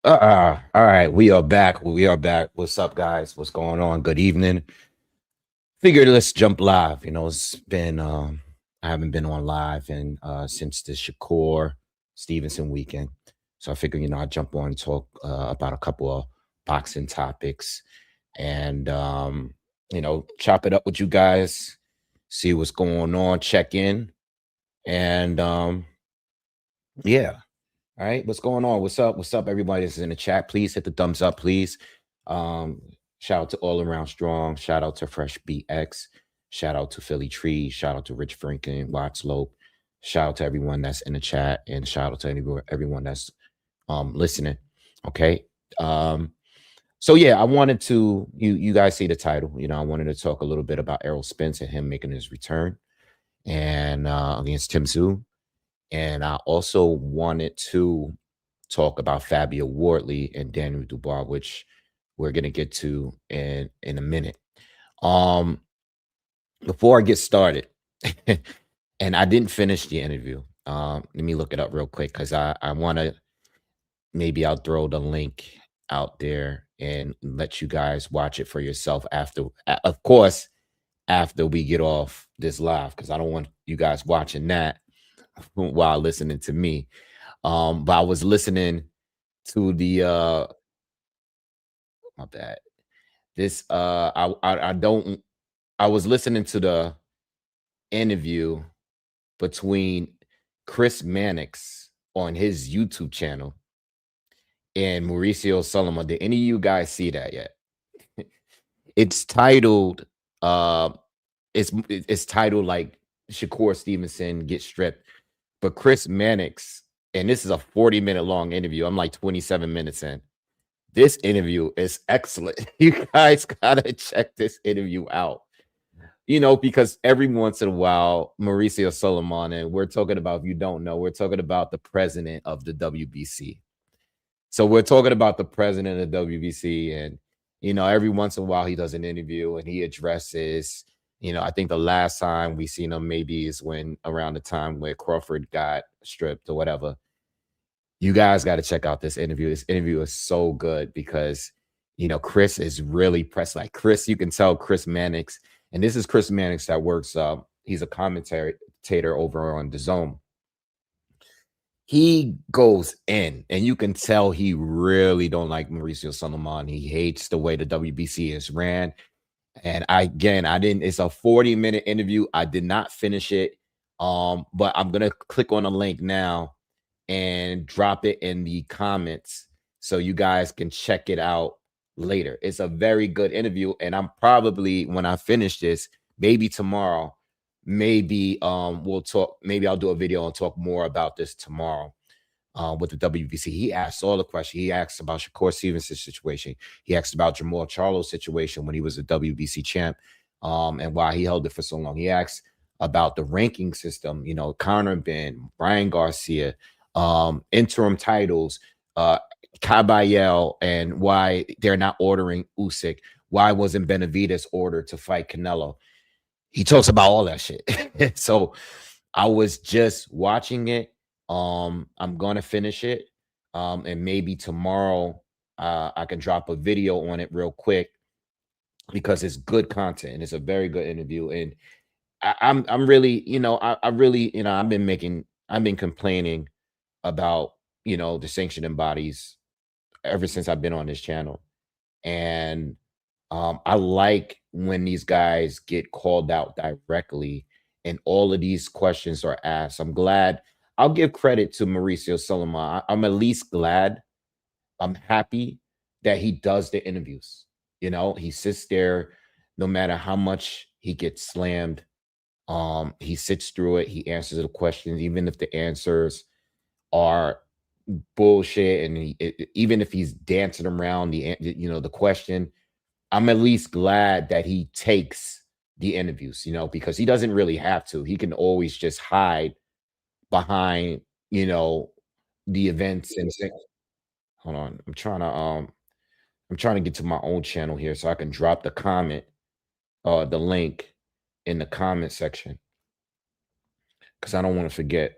All right, we are back. We are back. What's up, guys? What's going on? Good evening. Figured let's jump live. It's been I haven't been on live and since the Shakur Stevenson weekend. So I figured, I'd jump on and talk about a couple of boxing topics and chop it up with you guys, see what's going on, check in, and yeah. All right, what's going on? What's up? What's up, everybody that's in the chat? Please hit the thumbs up, please. Um, Shout out to All Around Strong. Shout out to Fresh BX. Shout out to Philly Tree. Shout out to Rich Franklin, Wattslope. Shout out to everyone that's in the chat, and shout out to everyone that's listening. Okay. Um, so yeah, I wanted to you guys see the title. I wanted to talk a little bit about Errol Spence and him making his return and against Tszyu. And I also wanted to talk about Fabio Wardley and Daniel Dubois, which we're gonna get to in a minute. Um, Before I get started, and I didn't finish the interview. Let me look it up real quick because I want to maybe I'll throw the link out there and let you guys watch it for yourself after, of course, after we get off this live because I don't want you guys watching that while listening to me. But I was listening to the my bad. This I don't I was listening to the interview between Chris Mannix on his YouTube channel and Mauricio Solomon. Did any of you guys see that yet? It's titled uh it's titled like Shakur Stevenson gets stripped. But Chris Mannix, and this is a 40-minute long interview. I'm like 27 minutes in. This interview is excellent. You guys gotta check this interview out. Because every once in a while, Mauricio Solomon, and we're talking about, if you don't know, we're talking about the president of the WBC. So we're talking about the president of the WBC, and every once in a while he does an interview and he addresses. I think the last time we seen him maybe is when around the time where Crawford got stripped or whatever. You guys got to check out this interview. This interview is so good because Chris is really pressed. Like Chris, you can tell Chris Mannix, and this is Chris Mannix that works. He's a commentator over on dazn. He goes in, and you can tell he really don't like Mauricio Solomon. He hates the way the WBC is ran. And I didn't. It's a 40-minute interview. I did not finish it. But I'm gonna click on a link now and drop it in the comments so you guys can check it out later. It's a very good interview, and I'm probably, when I finish this, maybe tomorrow, maybe we'll talk. Maybe I'll do a video and talk more about this tomorrow. With the WBC, he asked all the questions. He asked about Shakur Stevenson's situation. He asked about Jamal Charlo's situation when he was a WBC champ, and why he held it for so long. He asked about the ranking system. Conor Ben, Brian Garcia, interim titles, Kabayel, and why they're not ordering Usyk. Why wasn't Benavidez ordered to fight Canelo? He talks about all that shit. So I was just watching it. I'm gonna finish it. And maybe tomorrow I can drop a video on it real quick because it's good content and it's a very good interview. And I'm really, I really, I've been complaining about, the sanctioning bodies ever since I've been on this channel. And I like when these guys get called out directly and all of these questions are asked. I'm glad. I'll give credit to Mauricio Solomon. I'm at least glad. I'm happy that he does the interviews. He sits there no matter how much he gets slammed. He sits through it. He answers the questions, even if the answers are bullshit, and even if he's dancing around the question. I'm at least glad that he takes the interviews, because he doesn't really have to. He can always just hide behind, the events and say, hold on. I'm trying to get to my own channel here so I can drop the link in the comment section because I don't want to forget.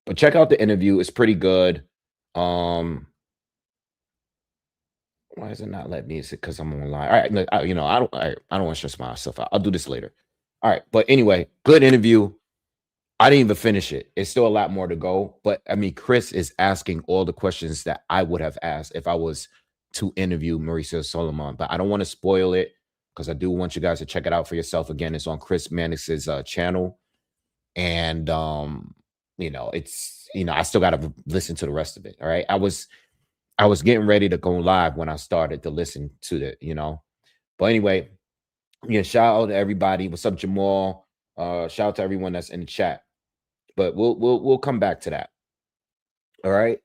But check out the interview. It's pretty good. Um, Why is it not letting me? Is it because I'm online? All right, look, I don't want to stress myself out. I'll do this later. All right, but anyway, good interview. I didn't even finish it. It's still a lot more to go. But I mean, Chris is asking all the questions that I would have asked if I was to interview Mauricio Solomon. But I don't want to spoil it because I do want you guys to check it out for yourself. Again, it's on Chris Mannix's channel. And I still gotta listen to the rest of it. All right. I was getting ready to go live when I started to listen to it. But anyway, yeah, shout out to everybody. What's up, Jamal? Shout out to everyone that's in the chat. But we'll come back to that. All right.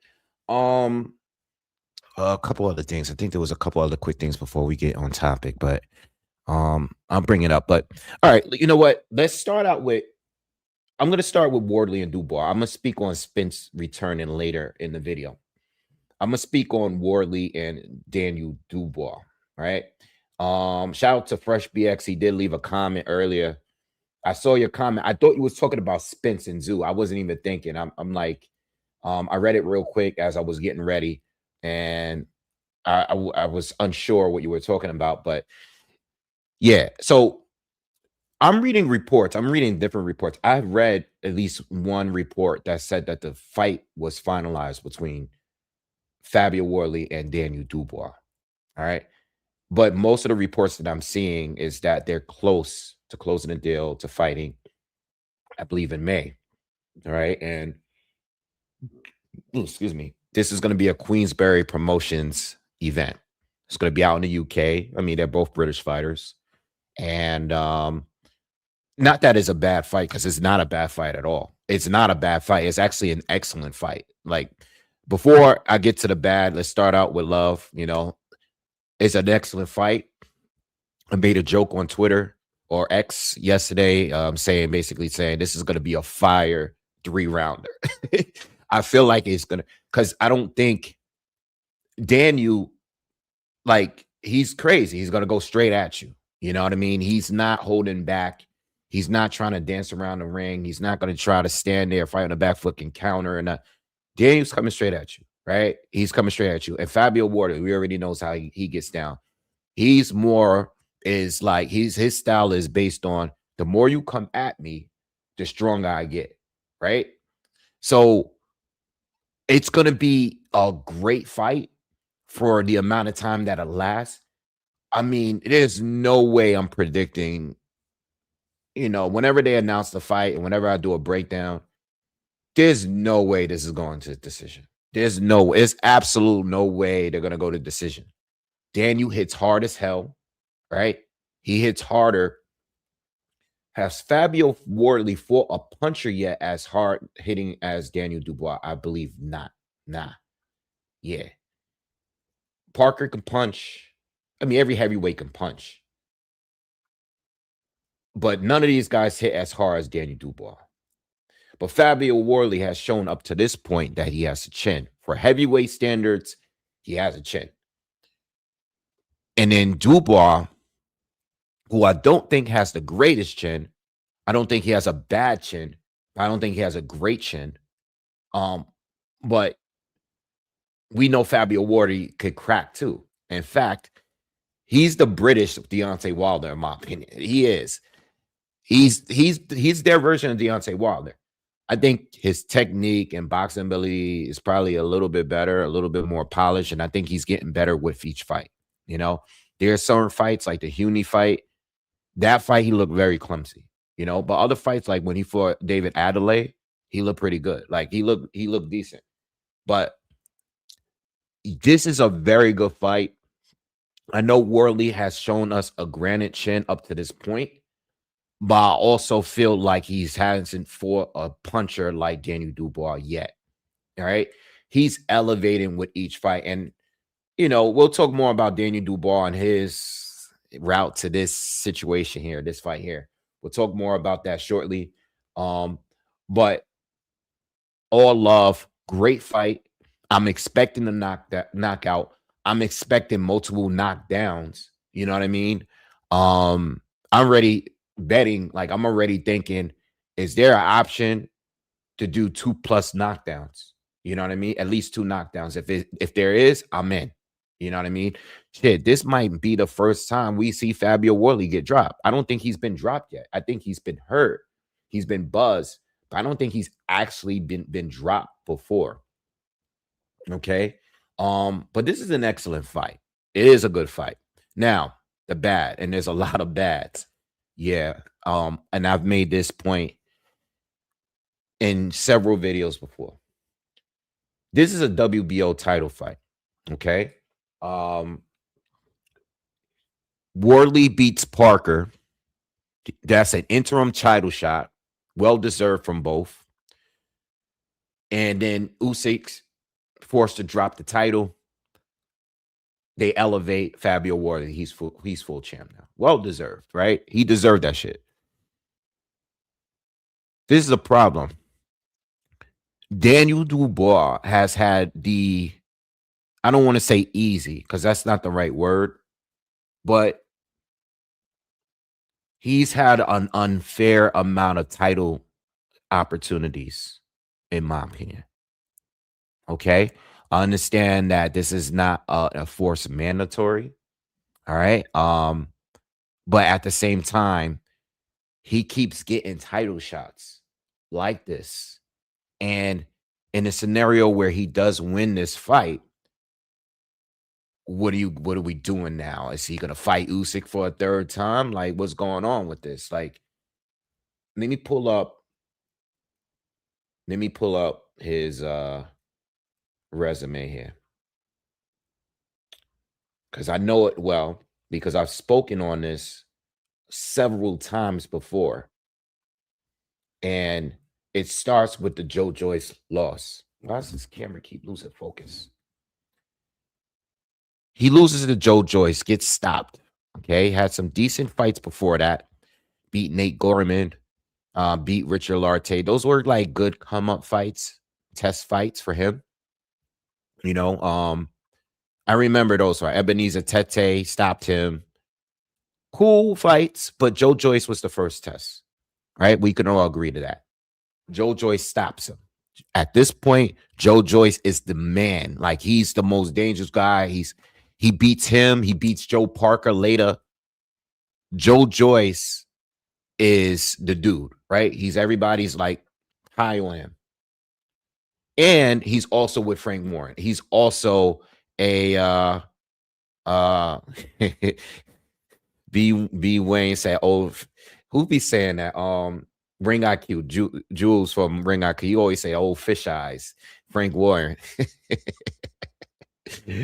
A couple other things. I think there was a couple other quick things before we get on topic, but I'll bring it up. But all right, you know what? I'm gonna start with Wardley and Dubois. I'm gonna speak on Spence returning later in the video. I'm gonna speak on Wardley and Daniel Dubois. Right. Shout out to Fresh BX. He did leave a comment earlier. I saw your comment. I thought you was talking about Spence and Tszyu. I wasn't even thinking. I'm like, I read it real quick as I was getting ready, and I was unsure what you were talking about. But yeah, so I'm reading reports. I'm reading different reports. I've read at least one report that said that the fight was finalized between Fabio Wardley and Daniel Dubois. All right. But most of the reports that I'm seeing is that they're close to closing a deal to fighting, I believe, in May. All right. And excuse me, this is going to be a Queensberry Promotions event. It's going to be out in the UK. I mean, they're both British fighters. And not that it's a bad fight, because it's not a bad fight at all. It's not a bad fight. It's actually an excellent fight. Like, before I get to the bad, let's start out with love. It's an excellent fight. I made a joke on Twitter or X yesterday, basically saying this is going to be a fire 3-rounder. I feel like it's going to, because I don't think Daniel, like, he's crazy. He's going to go straight at you. You know what I mean? He's not holding back. He's not trying to dance around the ring. He's not going to try to stand there, fight on the back foot and counter. And Daniel's coming straight at you, right? He's coming straight at you. And Fabio Wardley, we already knows how he gets down. He's more is like his style is based on the more you come at me, the stronger I get, right? So it's going to be a great fight for the amount of time that it lasts. I mean, there's no way I'm predicting, whenever they announce the fight and whenever I do a breakdown, there's no way this is going to decision. It's absolute no way they're going to go to decision. Daniel hits hard as hell, right? He hits harder. Has Fabio Wardley fought a puncher yet as hard hitting as Daniel Dubois? I believe not. Nah. Yeah. Parker can punch. I mean, every heavyweight can punch. But none of these guys hit as hard as Daniel Dubois. But Fabio Wardley has shown up to this point that he has a chin. For heavyweight standards, he has a chin. And then Dubois, who I don't think has the greatest chin. I don't think he has a bad chin. I don't think he has a great chin. But we know Fabio Wardley could crack too. In fact, he's the British Deontay Wilder, in my opinion. He is. He's their version of Deontay Wilder. I think his technique and boxing ability is probably a little bit better, a little bit more polished, and I think he's getting better with each fight. There are certain fights like the Huni fight. That fight, he looked very clumsy. But other fights, like when he fought David Adelaide, he looked pretty good. Like he looked decent. But this is a very good fight. I know Wardley has shown us a granite chin up to this point, but I also feel like he hasn't fought a puncher like Daniel Dubois yet. All right. He's elevating with each fight. And, we'll talk more about Daniel Dubois and his route to this situation here, this fight here. We'll talk more about that shortly. But all love, great fight. I'm expecting a knockout. I'm expecting multiple knockdowns. You know what I mean? I'm already betting, like I'm already thinking, is there an option to do 2+ knockdowns? You know what I mean? At least 2 knockdowns. If there is, I'm in. You know what I mean? Shit, this might be the first time we see Fabio Wardley get dropped. I don't think he's been dropped yet. I think he's been hurt. He's been buzzed, but I don't think he's actually been dropped before. Okay. But this is an excellent fight. It is a good fight. Now, the bad, and there's a lot of bads. Yeah. And I've made this point in several videos before. This is a WBO title fight. Okay. Wardley beats Parker. That's an interim title shot. Well deserved from both. And then Usyk's forced to drop the title. They elevate Fabio Wardley. He's full champ now. Well deserved, right? He deserved that shit. This is a problem. Daniel Dubois has had the, I don't want to say easy because that's not the right word, but he's had an unfair amount of title opportunities, in my opinion. Okay. I understand that this is not a forced mandatory. All right. But at the same time, he keeps getting title shots like this. And in a scenario where he does win this fight, what are we doing now? Is he gonna fight Usyk for a third time? Like, what's going on with this? Like, let me pull up his resume here. Because I know it well, because I've spoken on this several times before. And it starts with the Joe Joyce loss. Why does this camera keep losing focus? He loses to Joe Joyce, gets stopped. Okay, had some decent fights before that. Beat Nate Gorman, beat Richard Lartey. Those were like good come-up fights, test fights for him. You know, I remember those fights. Ebenezer Tete stopped him. Cool fights, but Joe Joyce was the first test, right? We can all agree to that. Joe Joyce stops him. At this point, Joe Joyce is the man. Like, he's the most dangerous guy. He beats him. He beats Joe Parker later. Joe Joyce is the dude, right? Everybody's like high on him. And he's also with Frank Warren. He's also a B Wayne said, oh, who be saying that? Ring IQ, Jules from Ring IQ. You always say old fish eyes, Frank Warren.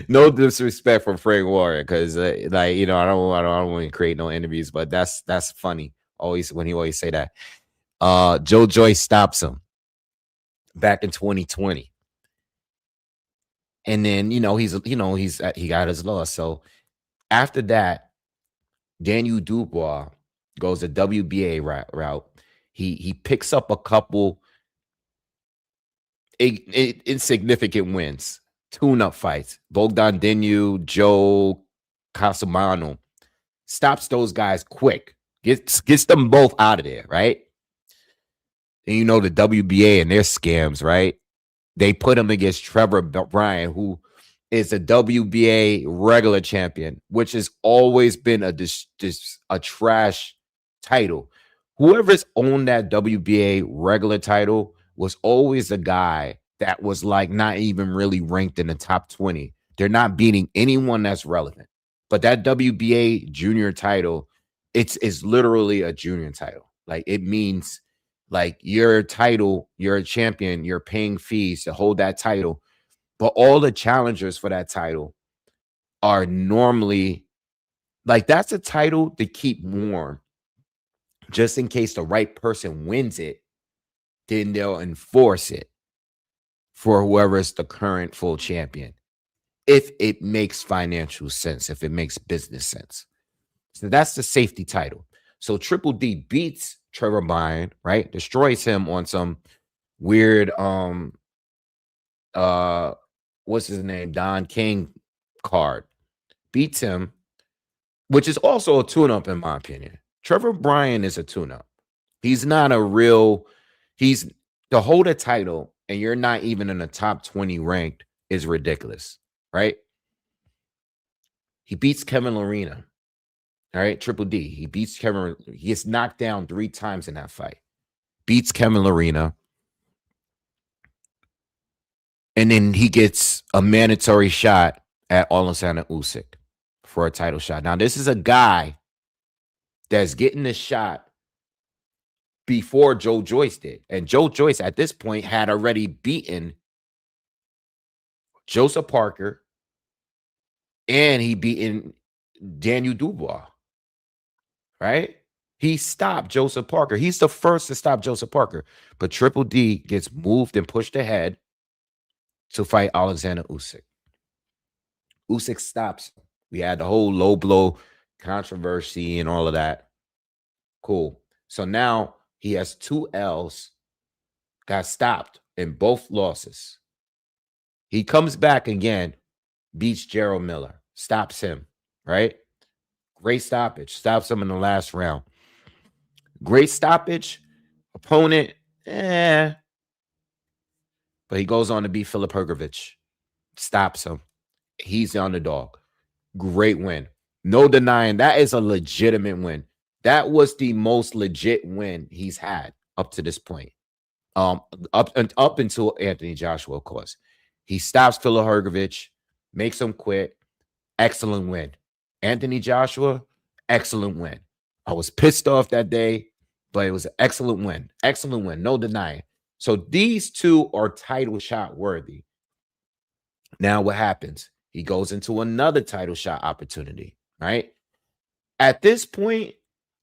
No disrespect from Frank Warren, because like, you know, I don't want to create no interviews, but that's funny. Always when he always say that. Joe Joyce stops him back in 2020. And then, he got his loss. So after that, Daniel Dubois goes the WBA route. He picks up a couple insignificant wins, tune-up fights. Bogdan Dinu, Joe Casamano, stops those guys quick, gets them both out of there, right? And you know the WBA and their scams, right? They put him against Trevor Bryan, who is a WBA regular champion, which has always been a trash title. Whoever's owned that WBA regular title was always a guy that was like not even really ranked in the top 20. They're not beating anyone that's relevant. But that WBA junior title, it's literally a junior title. Like, it means like you're a champion, you're paying fees to hold that title. But all the challengers for that title are normally like, that's a title to keep warm. Just in case the right person wins it, then they'll enforce it for whoever is the current full champion. If it makes financial sense, if it makes business sense. So that's the safety title. So Triple D beats Trevor Bryan, right? Destroys him on some weird, what's his name? Don King card. Beats him, which is also a tune-up in my opinion. Trevor Bryan is a tune-up. He's not a real, to hold a title and you're not even in the top 20 ranked is ridiculous, right? He beats Kevin Lorena. All right, Triple D. He beats Kevin. He gets knocked down 3 times in that fight. Beats Kevin Lorena. And then he gets a mandatory shot at Alexander Usyk for a title shot. Now, this is a guy that's getting the shot before Joe Joyce did. And Joe Joyce at this point had already beaten Joseph Parker and he beaten Daniel Dubois, right? He stopped Joseph Parker. He's the first to stop Joseph Parker. But Triple D gets moved and pushed ahead to fight Alexander Usyk. Usyk stops. We had the whole low blow controversy and all of that. Cool. So now he has 2 L's, got stopped in both losses. He comes back again, beats Gerald Miller, stops him, right? Great stoppage, stops him in the last round. Great stoppage, opponent, but he goes on to beat Filip Hrgović, stops him. He's the underdog. Great win. No denying that is a legitimate win. That was the most legit win he's had up to this point. Up until Anthony Joshua, of course. He stops Filip Hrgović, makes him quit. Excellent win. Anthony Joshua, excellent win. I was pissed off that day, but it was an excellent win. Excellent win. No denying. So these two are title shot worthy. Now what happens? He goes into another title shot opportunity, right? At this point,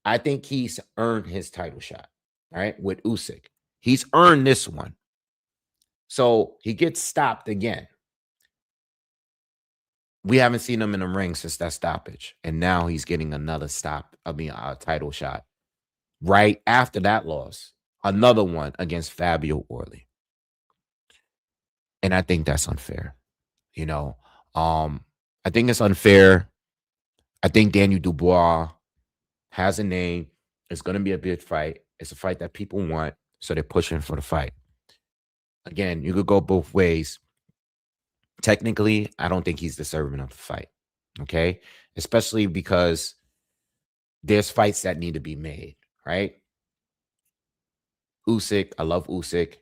I think he's earned his title shot, right? With Usyk. He's earned this one. So he gets stopped again. We haven't seen him in the ring since that stoppage. And now he's getting another a title shot. Right after that loss, another one against Fabio Wardley. And I think that's unfair. You know, I think it's unfair. I think Daniel Dubois has a name. It's going to be a big fight. It's a fight that people want, so they're pushing for the fight. Again, you could go both ways. Technically, I don't think he's deserving of the fight, okay? Especially because there's fights that need to be made, right? Usyk, I love Usyk.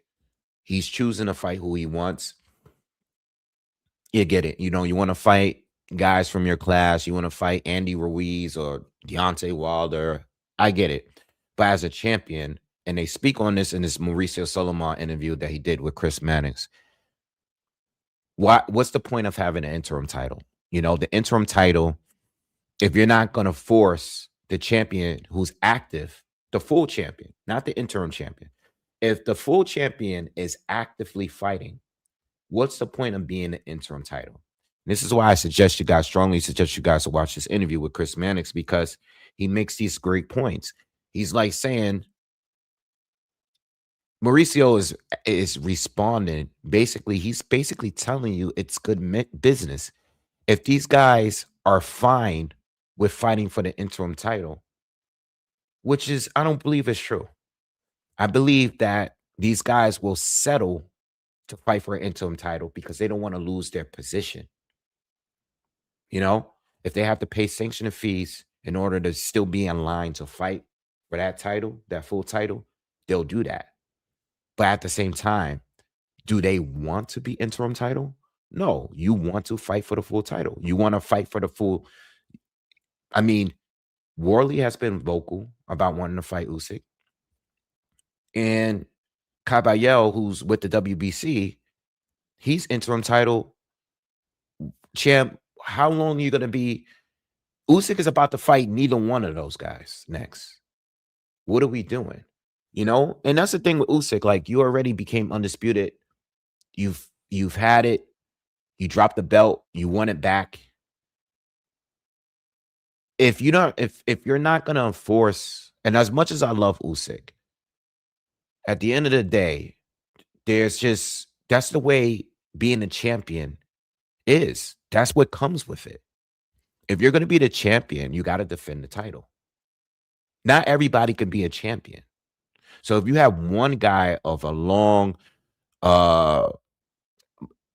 He's choosing to fight who he wants. You get it. You know, you want to fight guys from your class. You want to fight Andy Ruiz or Deontay Wilder. I get it. But as a champion, and they speak on this in this Mauricio Solomon interview that he did with Chris Mannix, what's the point of having an interim title? You know, the interim title, if you're not going to force the champion who's active, the full champion, not the interim champion. If the full champion is actively fighting, what's the point of being an interim title? This is why I strongly suggest you guys to watch this interview with Chris Mannix, because he makes these great points. He's like saying, Mauricio is responding. Basically, he's basically telling you it's good business. If these guys are fine with fighting for the interim title, which is, I don't believe is true. I believe that these guys will settle to fight for an interim title because they don't want to lose their position. You know, if they have to pay sanctioning fees in order to still be in line to fight for that title, that full title, they'll do that. But at the same time, do they want to be interim title? No, you want to fight for the full title. You want to fight for the full. I mean, Wardley has been vocal about wanting to fight Usyk. And Caballero, who's with the WBC, he's interim title champ. How long are you going to be? Usyk is about to fight neither one of those guys next. What are we doing? You know, and that's the thing with Usyk. Like, you already became undisputed. You've had it. You dropped the belt. You won it back. If you're not gonna enforce, and as much as I love Usyk, at the end of the day, that's the way being a champion is. That's what comes with it. If you're gonna be the champion, you got to defend the title. Not everybody can be a champion. So if you have one guy of a long,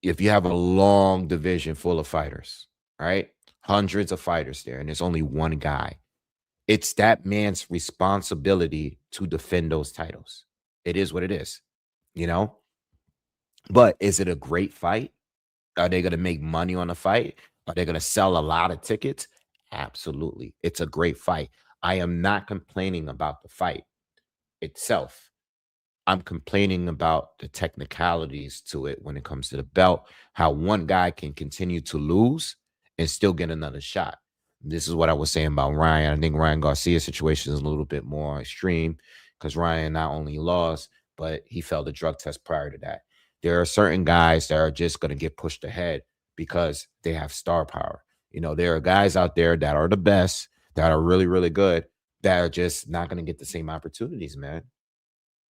if you have a long division full of fighters, right? hundreds of fighters there, and there's only one guy. It's that man's responsibility to defend those titles. It is what it is, you know? But is it a great fight? Are they going to make money on the fight? Are they going to sell a lot of tickets? Absolutely. It's a great fight. I am not complaining about the fight itself. I'm complaining about the technicalities to it when it comes to the belt, how one guy can continue to lose and still get another shot. This is what I was saying about Ryan. I think Ryan Garcia's situation is a little bit more extreme because Ryan not only lost, but he failed the drug test prior to that. There are certain guys that are just going to get pushed ahead because they have star power. You know, there are guys out there that are the best, that are really, really good, that are just not going to get the same opportunities, man.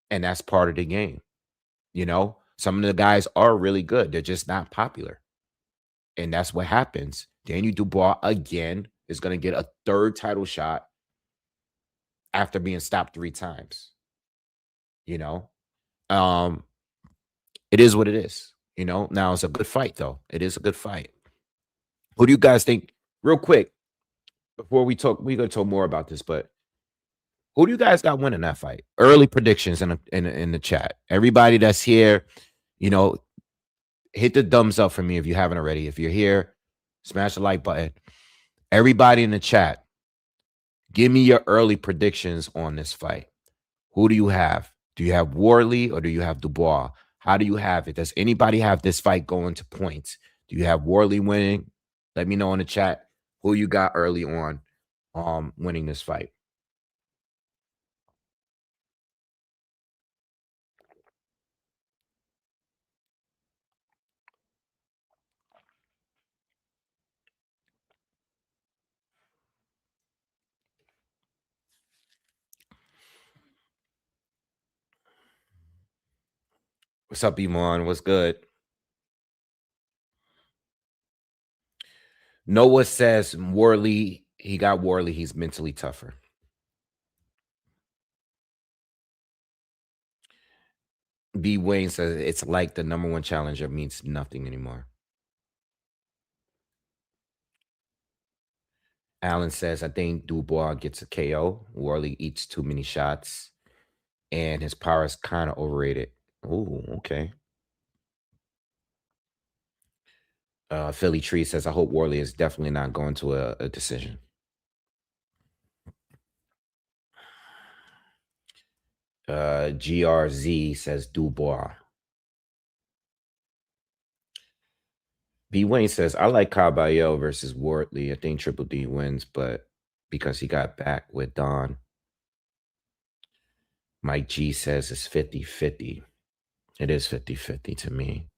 And that's part of the game. You know, some of the guys are really good. They're just not popular. And that's what happens. Daniel Dubois, again, is going to get a third title shot after being stopped 3 times. You know, um, it is what it is. You know, now it's a good fight, though. It is a good fight. Who do you guys think, real quick, before we talk, we're going to talk more about this, but who do you guys got winning that fight? Early predictions in the chat. Everybody that's here, you know, hit the thumbs up for me if you haven't already. If you're here, smash the like button. Everybody in the chat, give me your early predictions on this fight. Who do you have? Do you have Wardley or do you have Dubois? How do you have it? Does anybody have this fight going to points? Do you have Wardley winning? Let me know in the chat who you got early on winning this fight. What's up, Iman? What's good? Noah says Wardley, he got Wardley. He's mentally tougher. B. Wayne says it's like the number 1 challenger means nothing anymore. Alan says, I think Dubois gets a KO. Wardley eats too many shots, and his power is kind of overrated. Oh, okay. Philly Tree says, I hope Wardley is definitely not going to a decision. GRZ says Dubois. B. Wayne says, I like Caballero versus Wardley. I think Triple D wins, but because he got back with Don. Mike G says it's 50-50. It is 50-50 to me.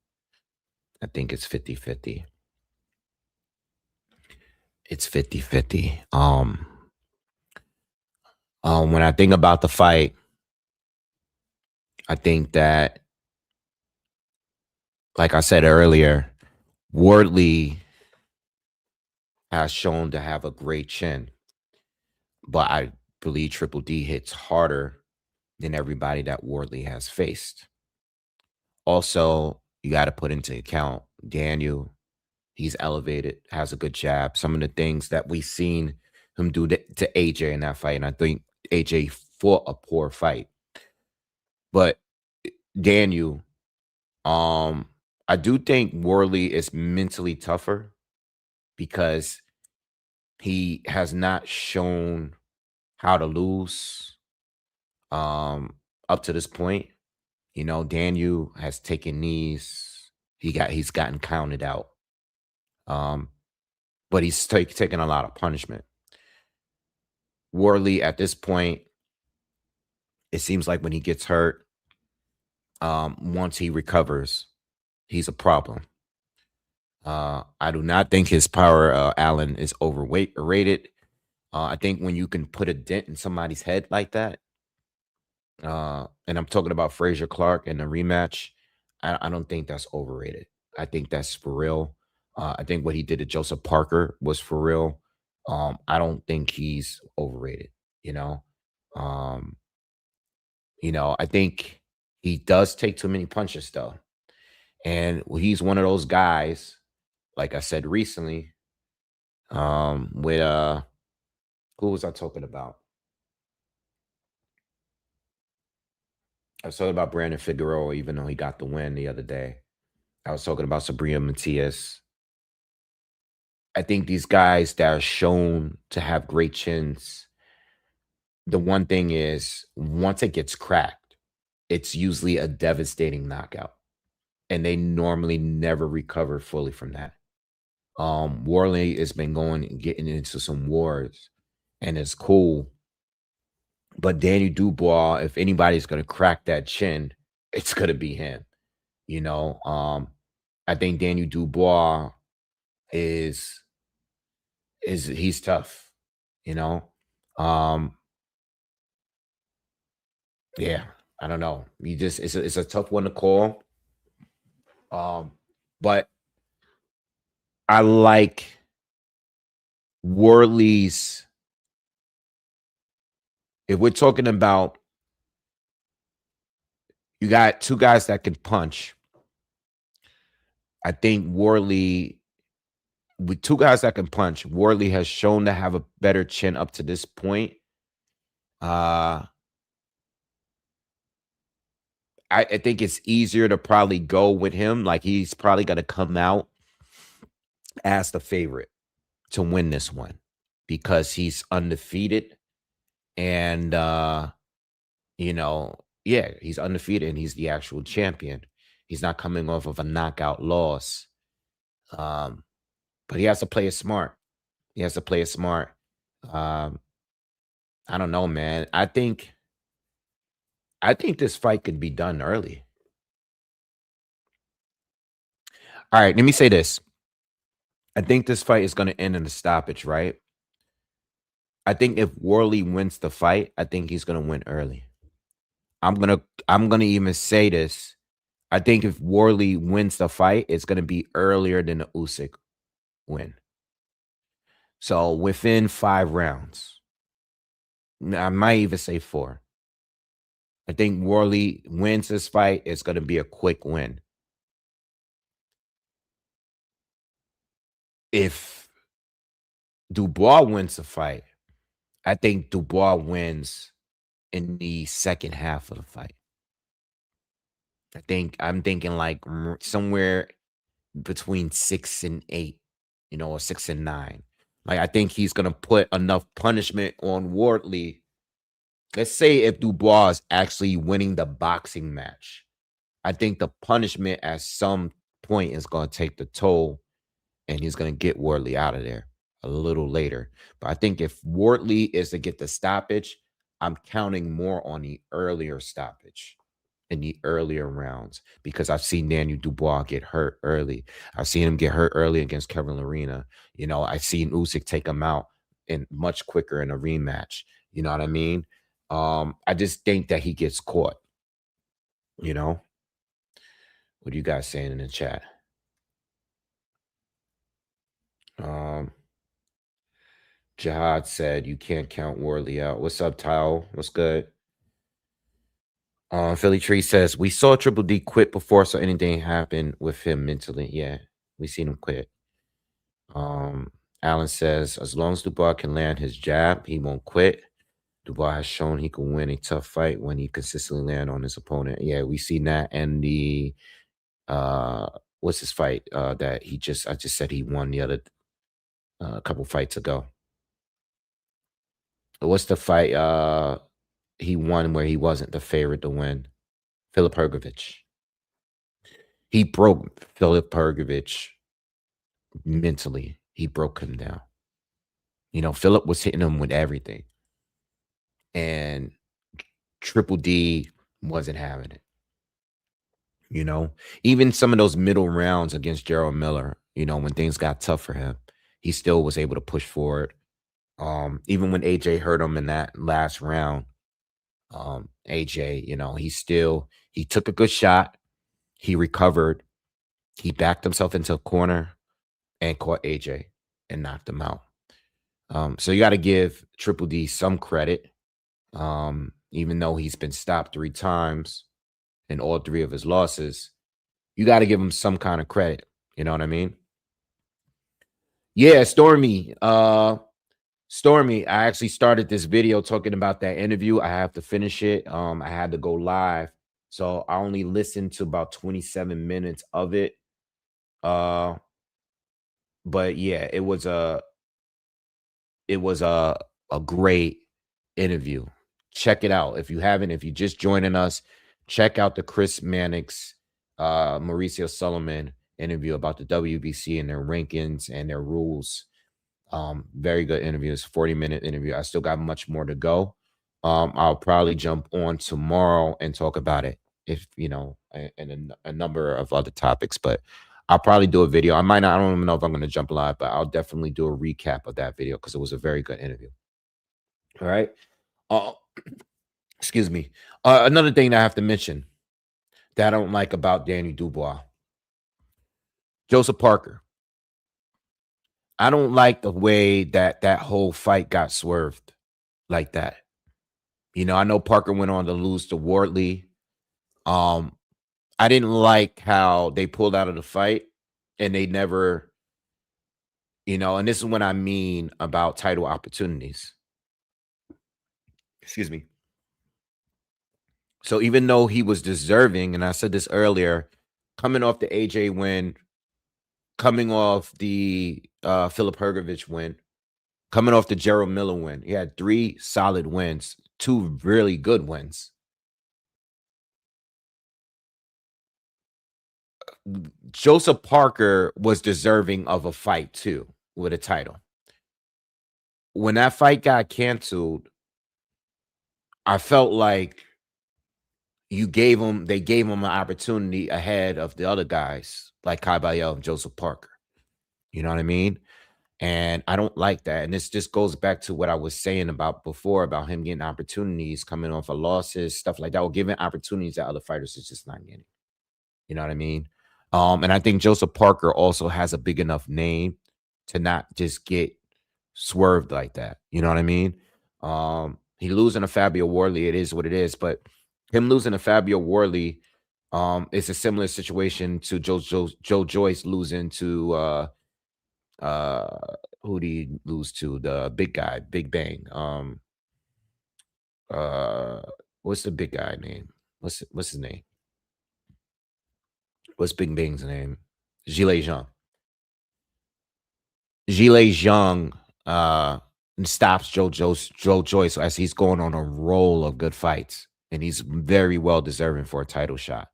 I think it's 50-50. It's 50-50. When I think about the fight, I think that, like I said earlier, Wardley has shown to have a great chin, but I believe Triple D hits harder than everybody that Wardley has faced. Also, you got to put into account Daniel. He's elevated, has a good jab. Some of the things that we've seen him do to AJ in that fight, and I think AJ fought a poor fight. But Daniel, I do think Wardley is mentally tougher because he has not shown how to lose up to this point. You know, Daniel has taken knees. He's gotten counted out. But he's taken a lot of punishment. Wardley at this point, it seems like when he gets hurt, once he recovers, he's a problem. I do not think his power, Allen, is rated. I think when you can put a dent in somebody's head like that, and I'm talking about Frazier Clark in the rematch, I don't think that's overrated. I think that's for real. I think what he did to Joseph Parker was for real. I don't think he's overrated, you know. I think he does take too many punches though. And he's one of those guys, like I said recently, With who was I talking about? I was talking about Brandon Figueroa, even though he got the win the other day. I was talking about Sabrina Matias. I think these guys that are shown to have great chins, the one thing is once it gets cracked, it's usually a devastating knockout. And they normally never recover fully from that. Wardley has been going and getting into some wars, and it's cool. But Danny Dubois, if anybody's gonna crack that chin, it's gonna be him. You know, I think Daniel Dubois is he's tough, you know. Um, yeah, I don't know. You just it's a tough one to call. Um, but I like Worley's. If we're talking about you got two guys that can punch, I think Wardley with two guys that can punch, Wardley has shown to have a better chin up to this point. Uh I think it's easier to probably go with him. Like he's probably gonna come out as the favorite to win this one because he's undefeated and you know, yeah, he's undefeated and he's the actual champion. He's not coming off of a knockout loss. Um, but he has to play it smart. He has to play it smart. Um, I don't know, man. I think this fight could be done early. All right, let me say this. I think this fight is going to end in a stoppage, right? I think if Worley wins the fight, I think he's going to win early. I'm gonna even say this. I think if Worley wins the fight, it's gonna be earlier than the Usyk win. So within 5 rounds. I might even say 4. I think Worley wins this fight. It's gonna be a quick win. If Dubois wins the fight, I think Dubois wins in the second half of the fight. I'm thinking like somewhere between 6 and 8, or 6 and 9. Like I think he's gonna put enough punishment on Wardley. Let's say if Dubois is actually winning the boxing match, I think the punishment at some point is gonna take the toll, and he's gonna get Wardley out of there a little later. But I think if Wardley is to get the stoppage, I'm counting more on the earlier stoppage in the earlier rounds because I've seen Daniel Dubois get hurt early. I've seen him get hurt early against Kevin Lerena. I've seen Usyk take him out in much quicker in a rematch. You know what I mean? I just think that he gets caught. You know, what are you guys saying in the chat? Um, Jihad said you can't count Worley out. What's up, Tyle? What's good? Philly Tree says we saw Triple D quit before, so anything happened with him mentally. Yeah, we seen him quit. Alan says as long as Dubois can land his jab, he won't quit. Dubois has shown he can win a tough fight when he consistently land on his opponent. Yeah, we seen that and the what's his fight that I just said he won the other couple fights ago. What's the fight he won where he wasn't the favorite to win? Philip Hergovich. He broke Philip Hergovich mentally. He broke him down. Philip was hitting him with everything. And Triple D wasn't having it. Even some of those middle rounds against Gerald Miller, when things got tough for him, he still was able to push forward. Even when AJ hurt him in that last round, AJ, he took a good shot, he recovered, he backed himself into a corner and caught AJ and knocked him out. So you got to give Triple D some credit, even though he's been stopped 3 times in all 3 of his losses. You got to give him some kind of credit. You know what I mean? Yeah, Stormy, I actually started this video talking about that interview. I have to finish it. I had to go live. So I only listened to about 27 minutes of it. Uh, but yeah, it was a great interview. Check it out. If you haven't, if you're just joining us, check out the Chris Mannix, Mauricio Sullivan interview about the WBC and their rankings and their rules. Very good interview. It's a 40-minute interview. I still got much more to go. I'll probably jump on tomorrow and talk about it, if you know, and a number of other topics, but I'll probably do a video. I might not, I don't even know if I'm going to jump live, but I'll definitely do a recap of that video because it was a very good interview. All right. Uh, excuse me. Another thing that I have to mention that I don't like about Danny Dubois, Joseph Parker. I don't like the way that that whole fight got swerved like that. You know, I know Parker went on to lose to Wardley. Um, I didn't like how they pulled out of the fight and they never, you know, and this is what I mean about title opportunities. Excuse me. So even though he was deserving, and I said this earlier, coming off the AJ win, coming off the Philip Hergovich win, coming off the Gerald Miller win, he had 3 solid wins, 2 really good wins. Joseph Parker was deserving of a fight too with a title. When that fight got canceled, I felt like they gave him an opportunity ahead of the other guys like Caballero and Joseph Parker. You know what I mean? And I don't like that. And this just goes back to what I was saying about before about him getting opportunities coming off of losses, stuff like that, or giving opportunities that other fighters is just not getting. You know what I mean? And I think Joseph Parker also has a big enough name to not just get swerved like that. You know what I mean? He losing to Fabio Wardley, it is what it is. But him losing to Fabio Wardley, it's a similar situation to Joe Joyce losing to who did he lose to? The big guy, Big Bang. Uh what's the big guy name? What's his name? What's Big Bang's name? Gilles Jean. Gilles Young stops Joe Joyce as he's going on a roll of good fights, and he's very well deserving for a title shot.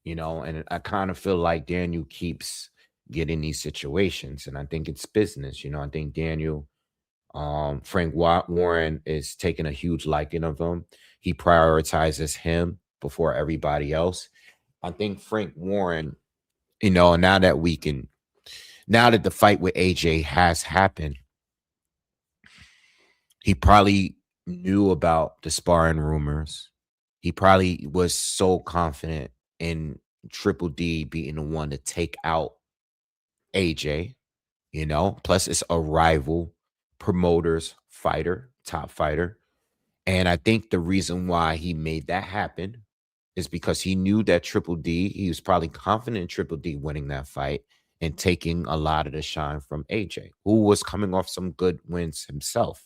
You know, and I kind of feel like Daniel keeps getting these situations, and I think it's business. You know, I think Daniel, Frank Warren is taking a huge liking of him. He prioritizes him before everybody else. I think Frank Warren, you know, now that the fight with AJ has happened, he probably knew about the sparring rumors. He probably was so confident in Triple D being the one to take out AJ, you know, plus it's a rival promoter's fighter, top fighter. And I think the reason why he made that happen is because he knew that Triple D, he was probably confident in Triple D winning that fight and taking a lot of the shine from AJ, who was coming off some good wins himself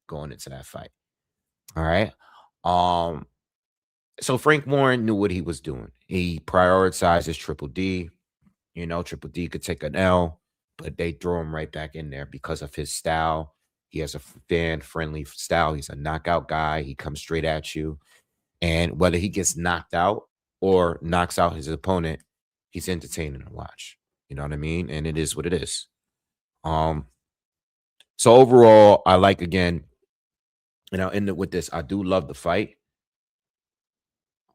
going into that fight. All right. Um, so Frank Warren knew what he was doing. He prioritizes Triple D. You know, Triple D could take an L, but they throw him right back in there because of his style. He has a fan-friendly style. He's a knockout guy. He comes straight at you. And whether he gets knocked out or knocks out his opponent, he's entertaining to watch. You know what I mean? And it is what it is. Um, so overall, I like again, and I'll end it with this. I do love the fight,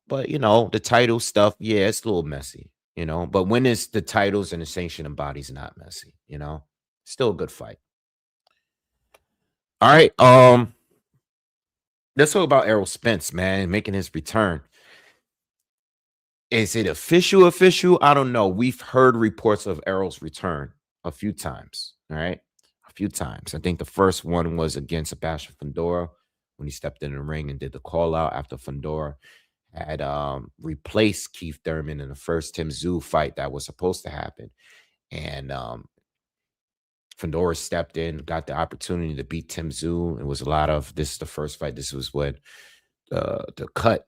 but you know, the title stuff, yeah, it's a little messy, you know. But when it's the titles and the sanctioning bodies not messy, you know, still a good fight. All right. Let's talk about Errol Spence, man, making his return. Is it official? Official? I don't know. We've heard reports of Errol's return a few times. All right. A few times. I think the first one was against Sebastian Fundora when he stepped in the ring and did the call out after Fundora had replaced Keith Thurman in the first Tszyu fight that was supposed to happen. And Fedora stepped in, got the opportunity to beat Tszyu. It was a lot of this is the first fight. This was when the cut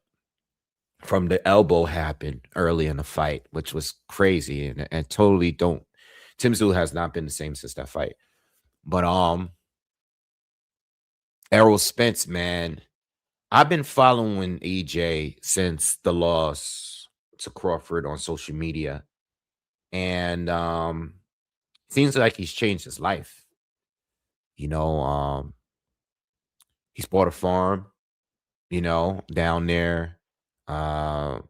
from the elbow happened early in the fight, which was crazy and totally don't. Tszyu has not been the same since that fight. But Errol Spence, man, I've been following EJ since the loss to Crawford on social media, and seems like he's changed his life. You know, he's bought a farm, down there. Uh,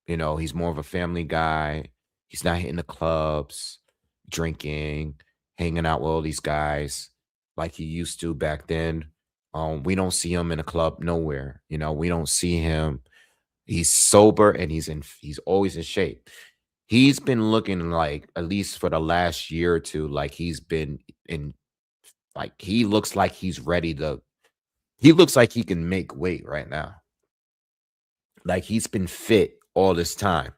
he's more of a family guy. He's not hitting the clubs, drinking, hanging out with all these guys like he used to back then. We don't see him in a club nowhere. We don't see him. He's sober and he's always in shape. He's been looking like, at least for the last year or two, like he's been in, like he looks like he's ready to, he looks like he can make weight right now. Like he's been fit all this time.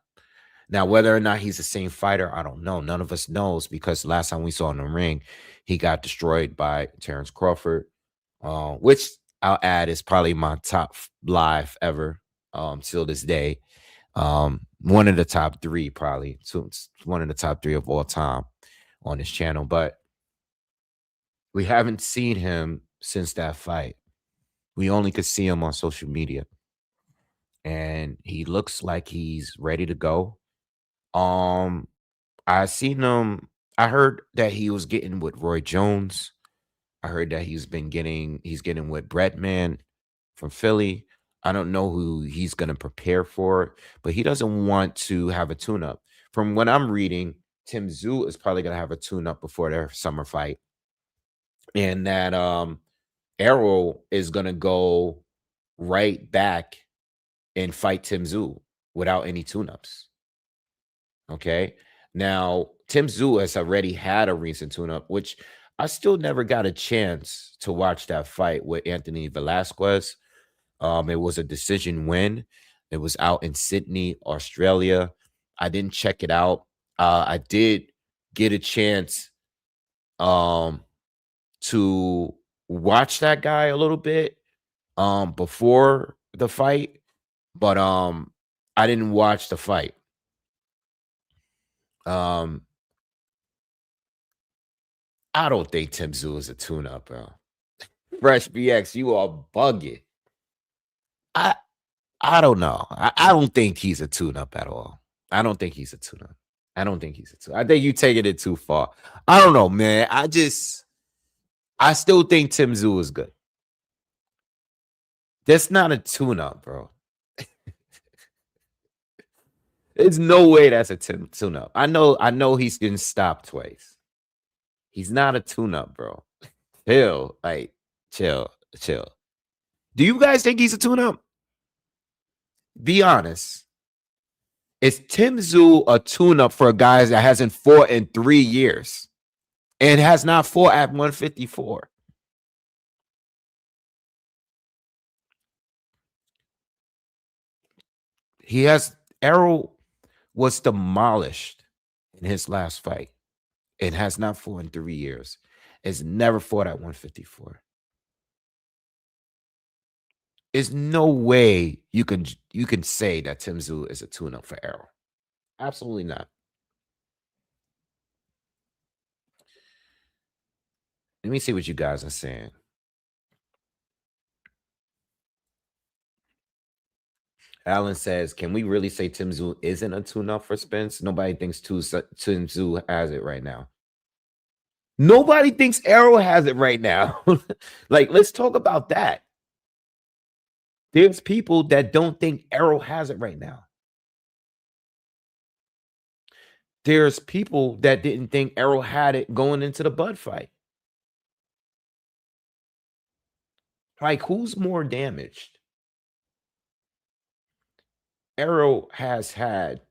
Now, whether or not he's the same fighter, I don't know. None of us knows, because last time we saw in the ring, he got destroyed by Terrence Crawford, which I'll add is probably my top live ever till this day. One of the top three, probably. So it's one of the top three of all time on this channel. But we haven't seen him since that fight. We only could see him on social media. And he looks like he's ready to go. I seen him. I heard that he was getting with Roy Jones. I heard that he's getting with Brettman from Philly. I don't know who he's gonna prepare for, but he doesn't want to have a tune-up. From what I'm reading, Tszyu is probably gonna have a tune-up before their summer fight, and that Errol is gonna go right back and fight Tszyu without any tune-ups. Okay. Now, Tszyu has already had a recent tune-up, which I still never got a chance to watch that fight with Anthony Velasquez. It was a decision win. It was out in Sydney, Australia. I didn't check it out. I did get a chance to watch that guy a little bit before the fight, but I didn't watch the fight. I don't think Tszyu is a tune-up, bro. Fresh BX, you are bugging. I I don't know. I don't think he's a tune-up at all. I don't think he's a tune-up. I don't think he's a tune. I think you taking it too far. I don't know, man. I still think Tszyu is good. That's not a tune-up, bro. There's no way that's a tune-up. I know he's getting stopped twice. He's not a tune-up, bro. Chill. Like, chill. Do you guys think he's a tune-up? Be honest. Is Tszyu a tune-up for a guy that hasn't fought in 3 years and has not fought at 154? Errol was demolished in his last fight and has not fought in 3 years. Has never fought at 154. There's no way you can say that Tszyu is a tune-up for Errol. Absolutely not. Let me see what you guys are saying. Alan says, can we really say Tszyu isn't a tune-up for Spence? Nobody thinks Tszyu has it right now. Nobody thinks Errol has it right now. Like, let's talk about that. There's people that don't think Errol has it right now. There's people that didn't think Errol had it going into the Bud fight. Like, who's more damaged? Errol has had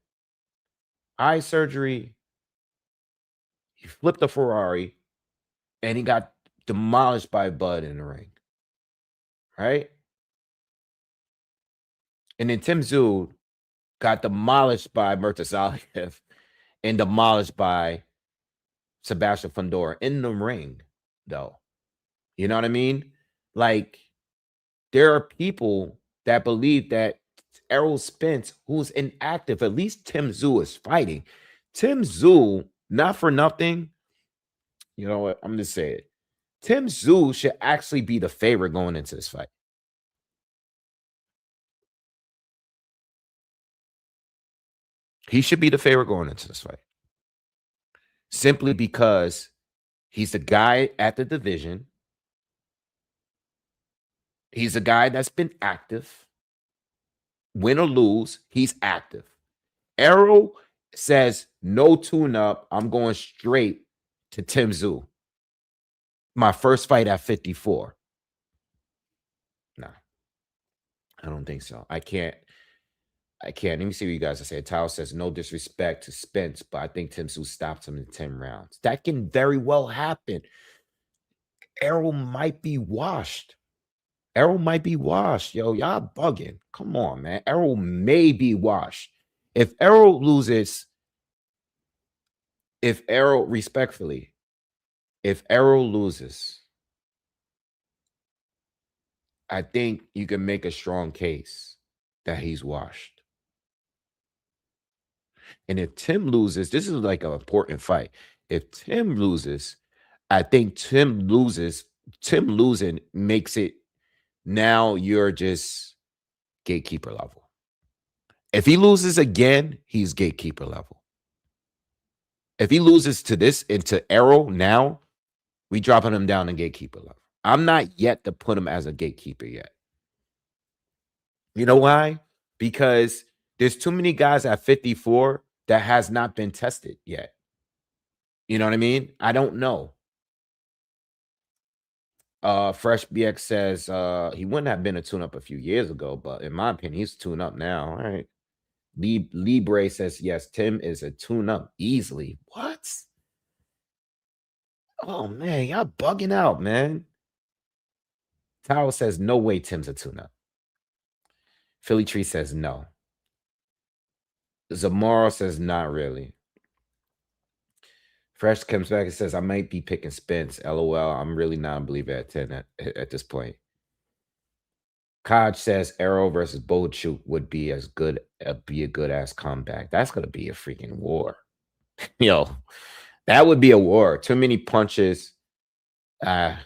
eye surgery. He flipped a Ferrari, and he got demolished by Bud in the ring. Right? And then Tszyu got demolished by Murtazaliev and demolished by Sebastian Fundora in the ring, though. You know what I mean? Like, there are people that believe that Errol Spence, who's inactive, at least Tim Tszyu is fighting. Tim Tszyu, not for nothing, you know what? I'm just saying, Tim Tszyu should actually be the favorite going into this fight. He should be the favorite going into this fight. Simply because he's the guy at the division. He's a guy that's been active. Win or lose, he's active. Errol says, no tune-up. I'm going straight to Tim Tszyu. My first fight at 54. No, I don't think so. I can't. Let me see what you guys are saying. Tao says, no disrespect to Spence, but I think Tim Tszyu stopped him in 10 rounds. That can very well happen. Errol might be washed. Errol might be washed. Yo, y'all bugging. Come on, man. Errol may be washed. If Errol loses, respectfully, if Errol loses, I think you can make a strong case that he's washed. And if Tim loses, this is like an important fight. If Tim loses, I think Tim losing makes it, now you're just gatekeeper level. If he loses again, he's gatekeeper level. If he loses to this into Errol now, we dropping him down to gatekeeper level. I'm not yet to put him as a gatekeeper yet. You know why? Because there's too many guys at 54 that has not been tested yet. You know what I mean? I don't know. Fresh BX says he wouldn't have been a tune-up a few years ago, but in my opinion, he's tune up now. All right. Libre says, yes, Tim is a tune-up easily. What? Oh, man, y'all bugging out, man. Tao says, no way Tim's a tune-up. Philly Tree says, no. Zamora says, not really. Fresh comes back and says, I might be picking Spence. LOL, I'm really not a believer at 10 at this point. Kaj says Arrow versus Bochuk would be as good, be a good ass comeback. That's gonna be a freaking war. Yo, that would be a war. Too many punches. Fresh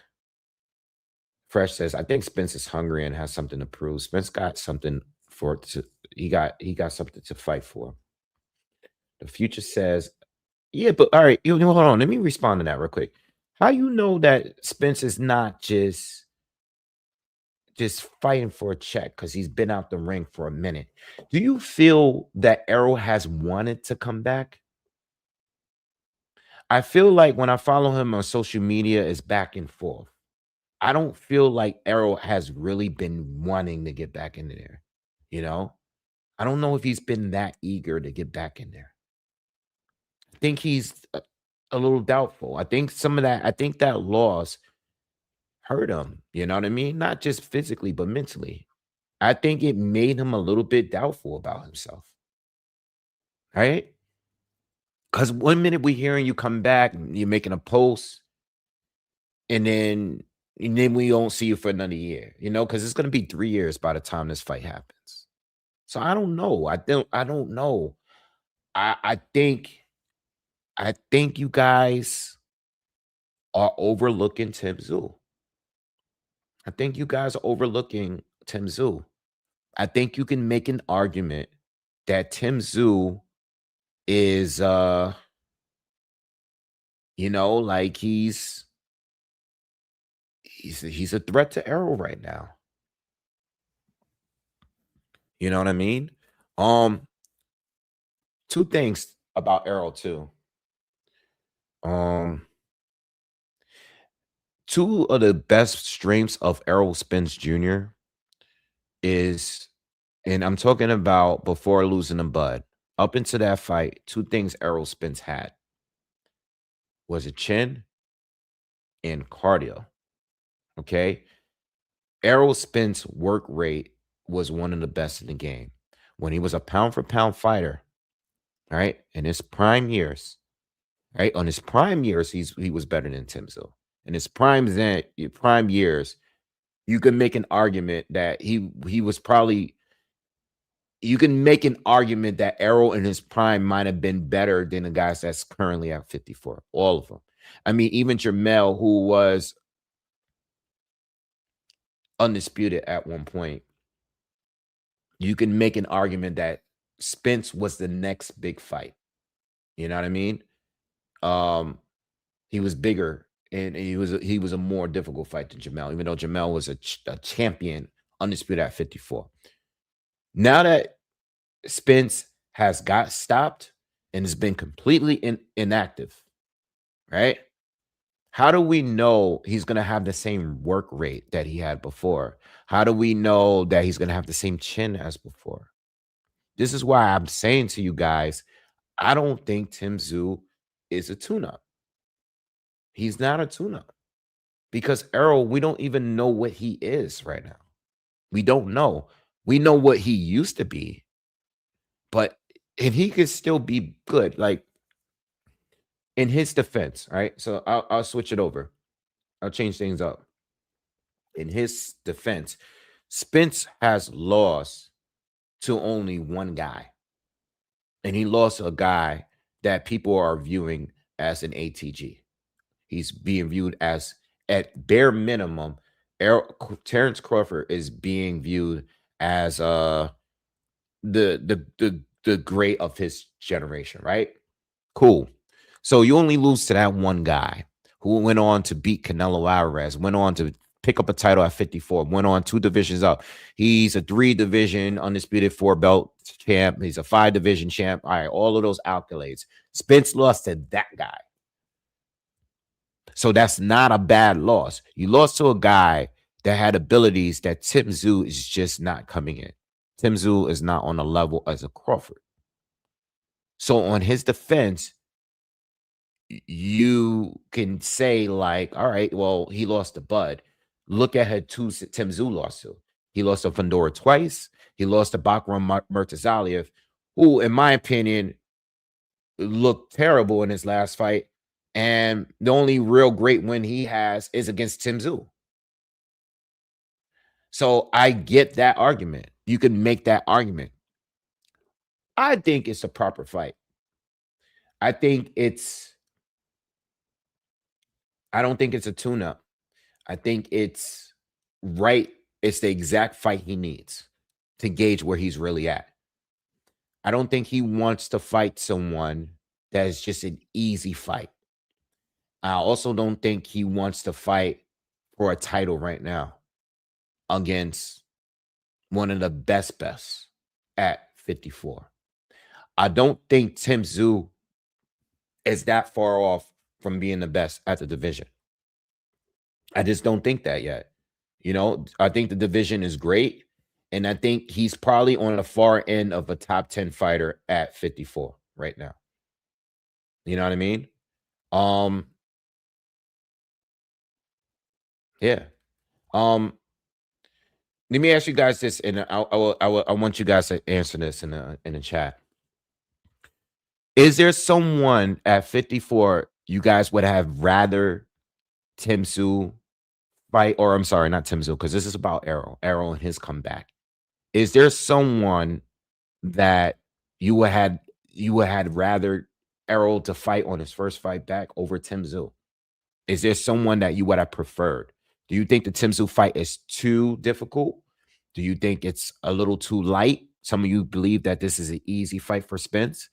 says, I think Spence is hungry and has something to prove. Spence got something he got something to fight for. The future says, yeah, but all right, hold on. Let me respond to that real quick. How you know that Spence is not just fighting for a check because he's been out the ring for a minute? Do you feel that Errol has wanted to come back? I feel like when I follow him on social media, it's back and forth. I don't feel like Errol has really been wanting to get back in there. You know, I don't know if he's been that eager to get back in there. I think he's a little doubtful. I think that loss hurt him. You know what I mean? Not just physically, but mentally. I think it made him a little bit doubtful about himself. Right? Because one minute we hearing you come back, and you're making a post, and then we don't see you for another year, because it's going to be 3 years by the time this fight happens. So I don't know. I don't know. I think you guys are overlooking Tim Tszyu. I think you guys are overlooking Tim Tszyu. I think you can make an argument that Tim Tszyu is like he's a threat to Errol right now. You know what I mean? Two things about Errol too. Two of the best strengths of Errol Spence Jr. is, and I'm talking about before losing to Bud, up into that fight, two things Errol Spence had was a chin and cardio. Okay. Errol Spence work rate was one of the best in the game. When he was a pound for pound fighter, all right, in his prime years, right? On his prime years, he was better than Tszyu. In his prime years, you can make an argument that he was probably you can make an argument that Errol in his prime might have been better than the guys that's currently at 54. All of them. I mean, even Jamel, who was undisputed at one point, you can make an argument that Spence was the next big fight. You know what I mean? Um, he was bigger and he was a more difficult fight than Jamel, even though Jamel was a champion, undisputed at 54. Now that Spence has got stopped and has been completely inactive, right? How do we know he's going to have the same work rate that he had before? How do we know that he's going to have the same chin as before? This is why I'm saying to you guys, I don't think Tszyu is a tune-up. He's not a tune-up because Errol, we don't even know what he is right now. We don't know. We know what he used to be, but if he could still be good, like in his defense, right? So I'll switch it over. I'll change things up. In his defense, Spence has lost to only one guy. And he lost a guy that people are viewing as an ATG. He's being viewed as, at bare minimum, Terrence Crawford is being viewed as the great of his generation, right? Cool. So you only lose to that one guy who went on to beat Canelo Alvarez, went on to pick up a title at 54, went on 2 divisions up. He's a 3-division undisputed 4-belt champ. He's a 5-division champ. All right, all of those accolades. Spence lost to that guy. So that's not a bad loss. You lost to a guy that had abilities that Tszyu is just not coming in. Tszyu is not on a level as a Crawford. So on his defense, you can say like, all right, well, he lost to Bud. Look at her 2 Tszyu lost to. He lost to Fundora twice. He lost to Bakram Murtazaliev, who, in my opinion, looked terrible in his last fight. And the only real great win he has is against Tszyu. So I get that argument. You can make that argument. I think it's a proper fight. I don't think it's a tune-up. I think it's right. It's the exact fight he needs to gauge where he's really at. I don't think he wants to fight someone that is just an easy fight. I also don't think he wants to fight for a title right now against one of the best at 54. I don't think Tszyu is that far off from being the best at the division. I just don't think that yet. You know, I think the division is great. And I think he's probably on the far end of a top 10 fighter at 54 right now. You know what I mean? Yeah. Let me ask you guys this, and I want you guys to answer this in the chat. Is there someone at 54 you guys would have rather Tszyu fight, or I'm sorry, not Tszyu, because this is about Errol and his comeback. Is there someone that you would had rather Errol to fight on his first fight back over Tszyu? Is there someone that you would have preferred? Do you think the Tszyu fight is too difficult? Do you think it's a little too light? Some of you believe that this is an easy fight for Spence.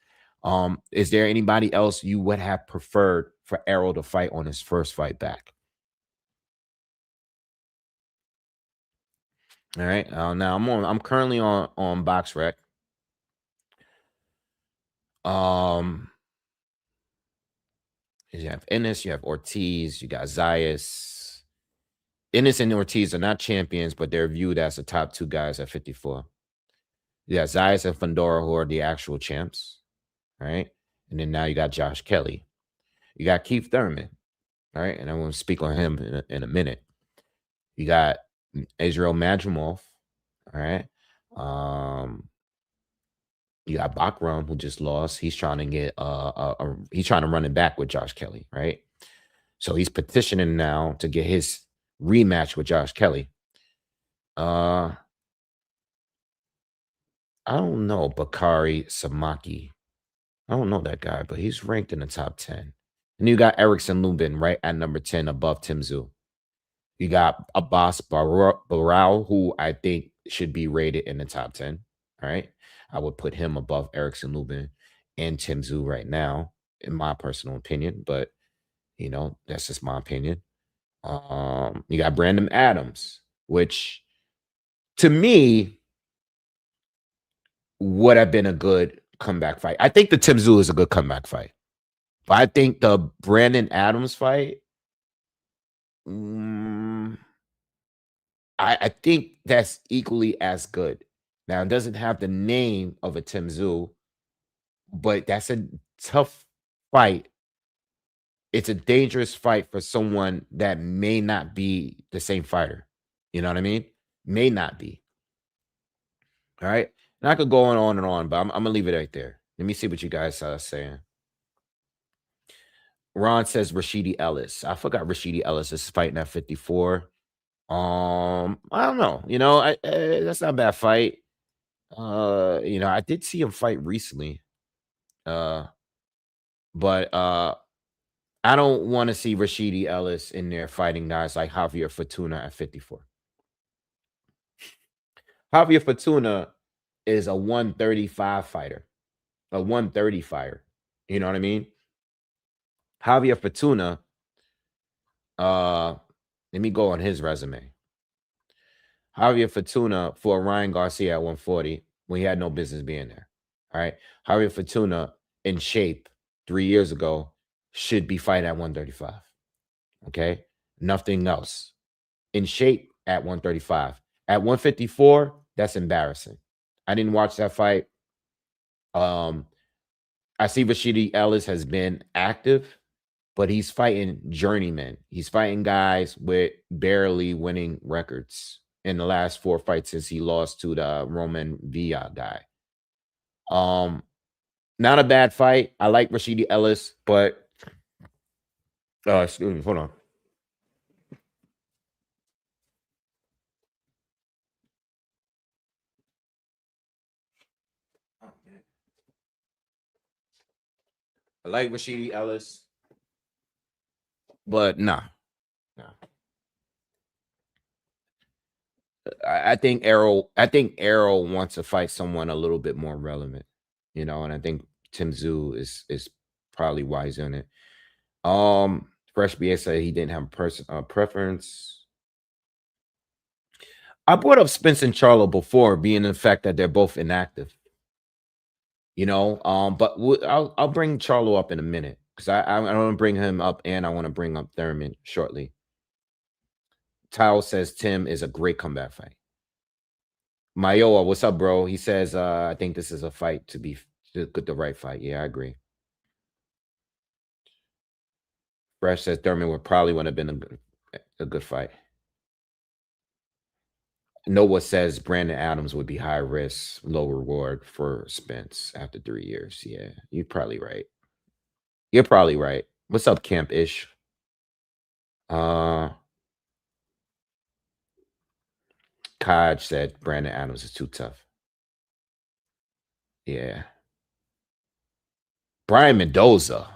Is there anybody else you would have preferred for Errol to fight on his first fight back? All right. Now I'm currently on BoxRec. You have Ennis, you have Ortiz, you got Zayas. Ennis and Ortiz are not champions, but they're viewed as the top 2 guys at 54. Yeah, Zayas and Fundora, who are the actual champs. All right. And then now you got Josh Kelly. You got Keith Thurman. All right. And I'm going to speak on him in a minute. You got Israel Madrimov. All right. You got Bakram who just lost. He's trying to get he's trying to run it back with Josh Kelly, right? So he's petitioning now to get his rematch with Josh Kelly. Uh I don't know Bakari Samaki. I don't know that guy, but he's ranked in the top 10. And you got Erickson Lubin right at number 10 above Tszyu. You got Abbas Barao, who I think should be rated in the top 10. All right. I would put him above Erickson Lubin and Tszyu right now, in my personal opinion. But that's just my opinion. You got Brandon Adams, which to me would have been a good comeback fight. I think the Tszyu is a good comeback fight. But I think the Brandon Adams fight, I think that's equally as good. Now, it doesn't have the name of a Tszyu, but that's a tough fight. It's a dangerous fight for someone that may not be the same fighter. You know what I mean? May not be. All right. And I could go on and on, but I'm gonna leave it right there. Let me see what you guys are saying. Ron says Rashidi Ellis. I forgot Rashidi Ellis is fighting at 54. I don't know. That's not a bad fight. I did see him fight recently. But I don't want to see Rashidi Ellis in there fighting guys like Javier Fortuna at 54. Javier Fortuna is a 135 fighter, a 130 fighter. You know what I mean? Javier Fortuna, let me go on his resume. Javier Fortuna for Ryan Garcia at 140 when he had no business being there. All right. Javier Fortuna in shape 3 years ago should be fighting at 135. Okay. Nothing else. In shape at 135. At 154, that's embarrassing. I didn't watch that fight. I see Rashidi Ellis has been active, but he's fighting journeymen. He's fighting guys with barely winning records in the last 4 fights since he lost to the Roman Villa guy. Not a bad fight. I like Rashidi Ellis, but excuse me, hold on. I like Rashidi Ellis, but nah. I think Arrow wants to fight someone a little bit more relevant, and I think Tszyu is probably wise in it. Fresh BA said he didn't have a preference. I brought up Spence and Charlo before, being the fact that they're both inactive. But I'll bring Charlo up in a minute because I want to bring him up and I want to bring up Thurman shortly. Tao says Tim is a great comeback fight. Mayoa, what's up, bro? He says, I think this is a fight to get the right fight. Yeah, I agree. Fresh says Thurman probably would have been a good fight. Noah says Brandon Adams would be high risk, low reward for Spence after 3 years. Yeah, you're probably right. You're probably right. What's up, Camp Ish? Kaj said Brandon Adams is too tough. Yeah. Brian Mendoza.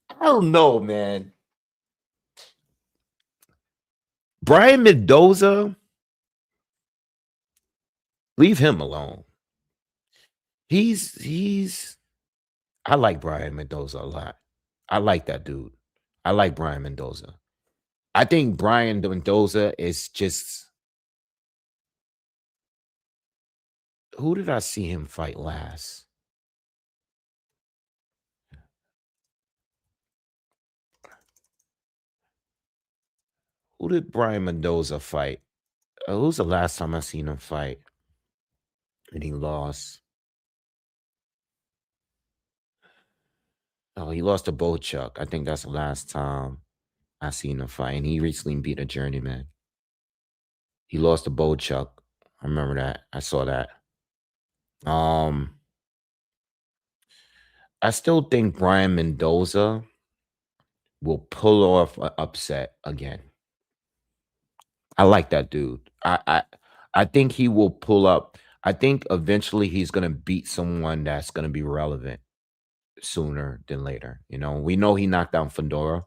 I don't know, man. Brian Mendoza, leave him alone. I like Brian Mendoza a lot. I like that dude. I like Brian Mendoza. I think Brian Mendoza is just. Who did I see him fight last? Who did Brian Mendoza fight? Who's the last time I seen him fight? And he lost. Oh, he lost to Bochuk. I think that's the last time I seen him fight. And he recently beat a journeyman. He lost to Bochuk. I remember that. I saw that. I still think Brian Mendoza will pull off an upset again. I like that dude. I think he will pull up. I think eventually he's gonna beat someone that's gonna be relevant sooner than later. You know, we know he knocked down Fedora.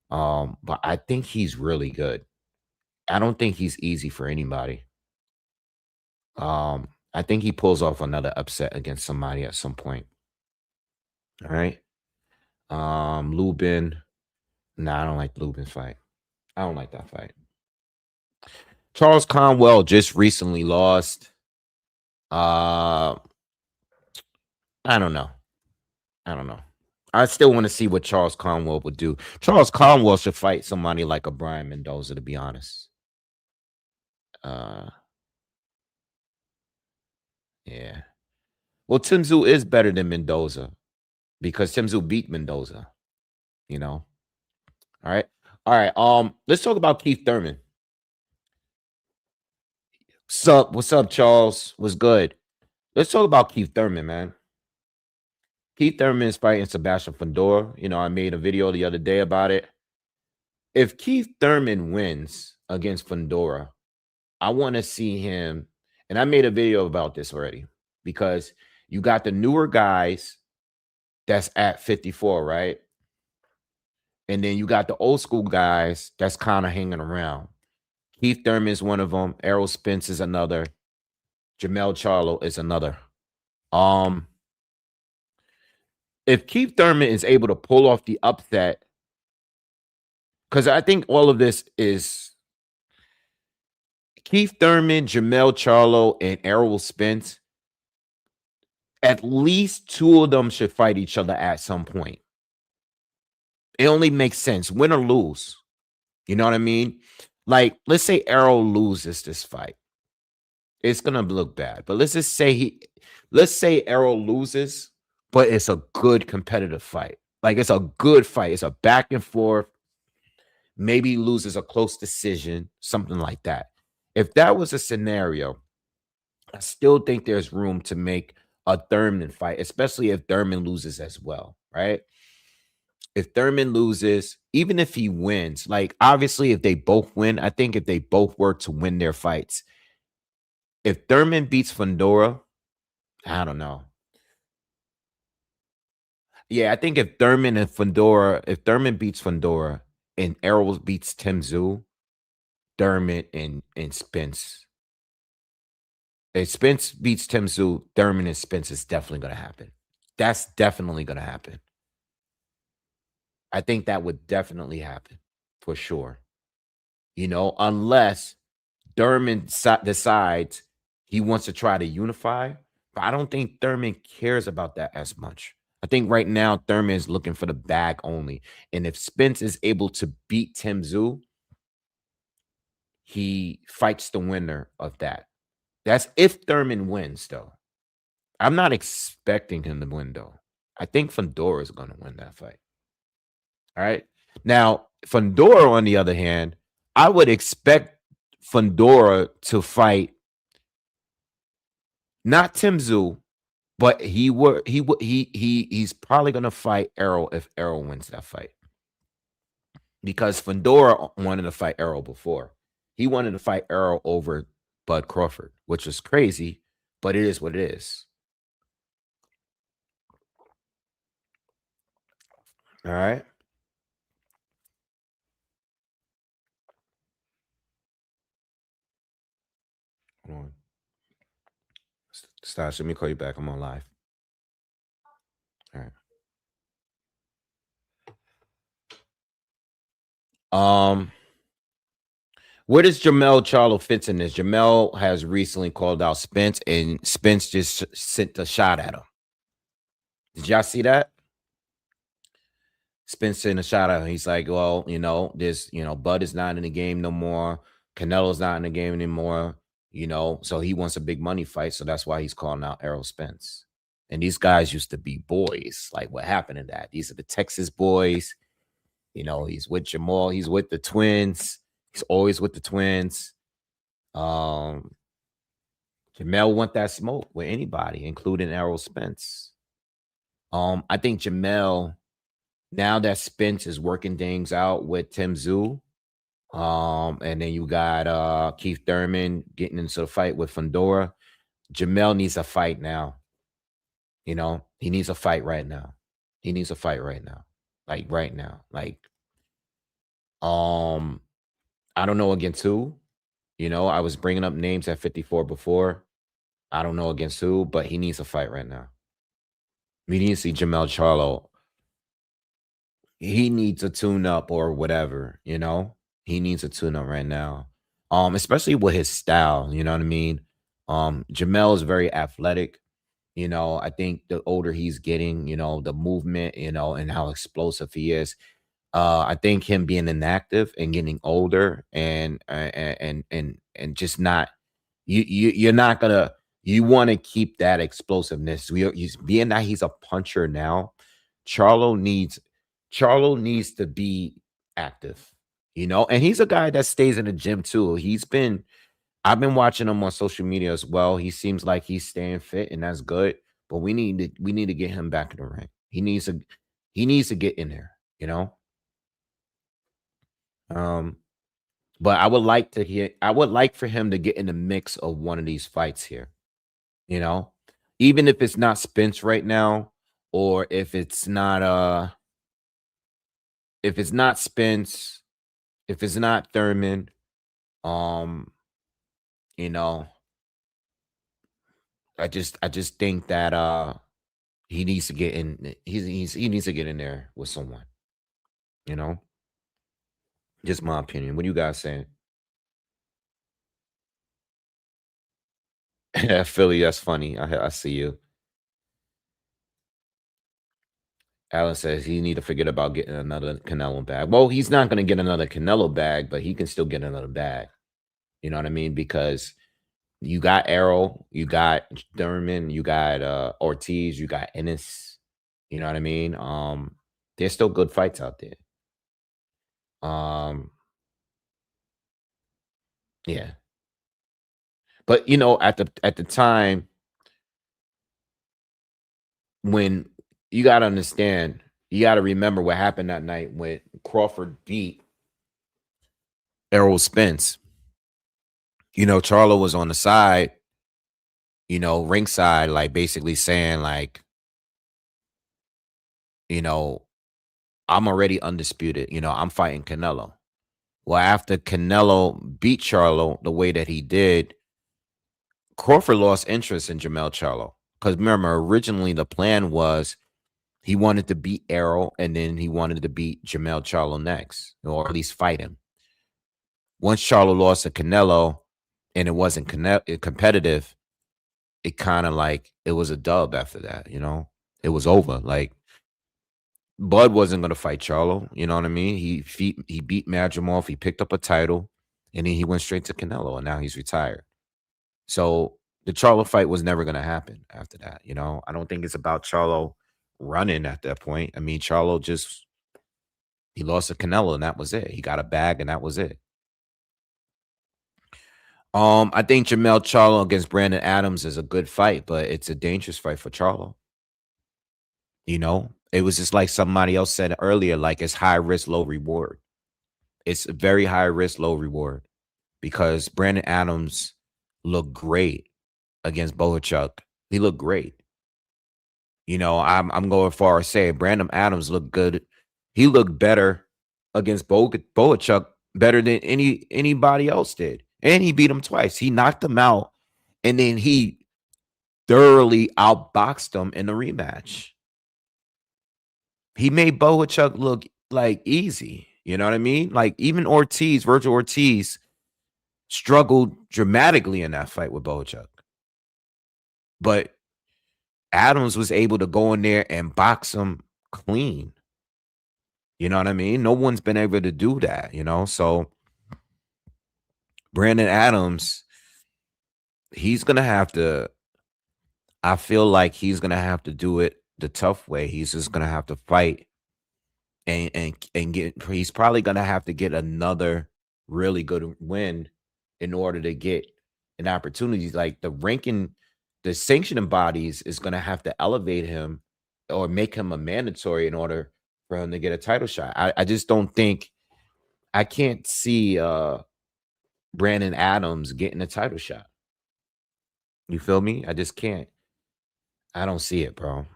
But I think he's really good. I don't think he's easy for anybody. I think he pulls off another upset against somebody at some point. All right. Lubin. Nah, I don't like Lubin's fight. I don't like that fight. Charles Conwell just recently lost. I don't know. I don't know. I still want to see what Charles Conwell would do. Charles Conwell should fight somebody like a Brian Mendoza, to be honest. Yeah. Well, Tszyu is better than Mendoza because Tszyu beat Mendoza, you know. All right. All right. Let's talk about Keith Thurman. What's up, Charles? What's good? Let's talk about Keith Thurman, man. Keith Thurman is fighting Sebastian Fedora. You know, I made a video the other day about it. If Keith Thurman wins against Fedora, I want to see him, and I made a video about this already, because you got the newer guys that's at 54, right? And then you got the old school guys that's kind of hanging around. Keith Thurman is one of them. Errol Spence is another. Jamel Charlo is another. If Keith Thurman is able to pull off the upset, because I think all of this is Keith Thurman, Jamel Charlo, and Errol Spence. At least two of them should fight each other at some point. It only makes sense, win or lose. You know what I mean? Like, let's say Errol loses this fight. It's gonna look bad. But let's say Errol loses, but it's a good competitive fight. Like, it's a good fight. It's a back and forth. Maybe he loses a close decision, something like that. If that was a scenario, I still think there's room to make a Thurman fight, especially if Thurman loses as well, right? If Thurman loses, even if he wins, like, obviously if they both win, I think if they both were to win their fights, if Thurman beats Fedora, I don't know. Yeah, I think if Thurman beats Fedora and Errol beats Tszyu, Thurman and Spence. If Spence beats Tszyu, Thurman and Spence is definitely going to happen. That's definitely going to happen. I think that would definitely happen for sure. You know, unless Thurman decides he wants to try to unify. But I don't think Thurman cares about that as much. I think right now Thurman is looking for the bag only. And if Spence is able to beat Tszyu, he fights the winner of that. That's if Thurman wins, though. I'm not expecting him to win, though. I think Fedora is going to win that fight. All right. Now, Fedora, on the other hand, I would expect Fedora to fight not Tszyu, but he's probably going to fight Errol if Errol wins that fight. Because Fedora wanted to fight Errol before. He wanted to fight Errol over Bud Crawford, which is crazy, but it is what it is. All right. Hold on. Stash, let me call you back. I'm on live. All right. Where does Jamel Charlo fits in this? Jamel has recently called out Spence, and Spence just sent a shot at him. Did y'all see that? Spence sent a shot at him. He's like, well, you know, Bud is not in the game no more. Canelo's not in the game anymore. You know, so he wants a big money fight. So that's why he's calling out Errol Spence. And these guys used to be boys. Like, what happened to that? These are the Texas boys. You know, he's with Jamal. He's with the twins. He's always with the twins. Jamel want that smoke with anybody, including Errol Spence. I think Jamel, now that Spence is working things out with Tszyu, and then you got Keith Thurman getting into the fight with Fandora. Jamel needs a fight now. He needs a fight right now. He needs a fight right now. Like right now. Like, um, I don't know against who. I was bringing up names at 54 before. I don't know against who, but he needs a fight right now. We need to see Jamel Charlo. He needs a tune up or whatever. He needs a tune up right now. Especially with his style, you know what I mean? Jamel is very athletic. I think the older he's getting, the movement, and how explosive he is. I think him being inactive and getting older and just not you're not gonna you want to keep that explosiveness. Being that he's a puncher now, Charlo needs Charlo needs to be active, and he's a guy that stays in the gym too. I've been watching him on social media as well. He seems like he's staying fit, and that's good. But we need to get him back in the ring. He needs to get in there. Um, but I would like for him to get in the mix of one of these fights here, you know, even if it's not Spence right now, or if it's not Spence, if it's not Thurman, um, you know, I just think that he needs to get in he needs to get in there with someone, you know. Just my opinion. What are you guys saying? Philly, that's funny. I see you. Alan says he need to forget about getting another Canelo bag. Well, he's not going to get another Canelo bag, but he can still get another bag. You know what I mean? Because you got Errol, you got Thurman, you got Ortiz, you got Ennis. You know what I mean? There's still good fights out there. Um, yeah. But at the time when you got to remember what happened that night when Crawford beat Errol Spence. Charlo was on the side, ringside, like basically saying, like, you know, I'm already undisputed. I'm fighting Canelo. Well, after Canelo beat Charlo the way that he did, Crawford lost interest in Jamel Charlo. Because remember, originally the plan was he wanted to beat Errol and then he wanted to beat Jamel Charlo next, or at least fight him. Once Charlo lost to Canelo and it wasn't competitive, it kind of like it was a dub after that. It was over. Like, Bud wasn't gonna fight Charlo, you know what I mean? He beat Madrimov, he picked up a title, and then he went straight to Canelo, and now he's retired. So the Charlo fight was never gonna happen after that. I don't think it's about Charlo running at that point. I mean, Charlo just he lost to Canelo, and that was it. He got a bag, and that was it. I think Jamel Charlo against Brandon Adams is a good fight, but it's a dangerous fight for Charlo. It was just like somebody else said earlier, like it's high risk, low reward. It's a very high risk, low reward because Brandon Adams looked great against Bohachuk. He looked great. I'm going far to say Brandon Adams looked good. He looked better against Bohachuk better than anybody else did. And he beat him twice. He knocked him out, and then he thoroughly outboxed him in the rematch. He made Bohachuk look like easy. You know what I mean? Like even Virgil Ortiz, struggled dramatically in that fight with Bohachuk. But Adams was able to go in there and box him clean. You know what I mean? No one's been able to do that. So Brandon Adams, he's going to have to, I feel like he's going to have to do it the tough way. He's just going to have to fight and he's probably going to have to get another really good win in order to get an opportunity. Like the sanctioning bodies is going to have to elevate him or make him a mandatory in order for him to get a title shot. I just don't think I can't see Brandon Adams getting a title shot. You feel me? I just can't. I don't see it, bro.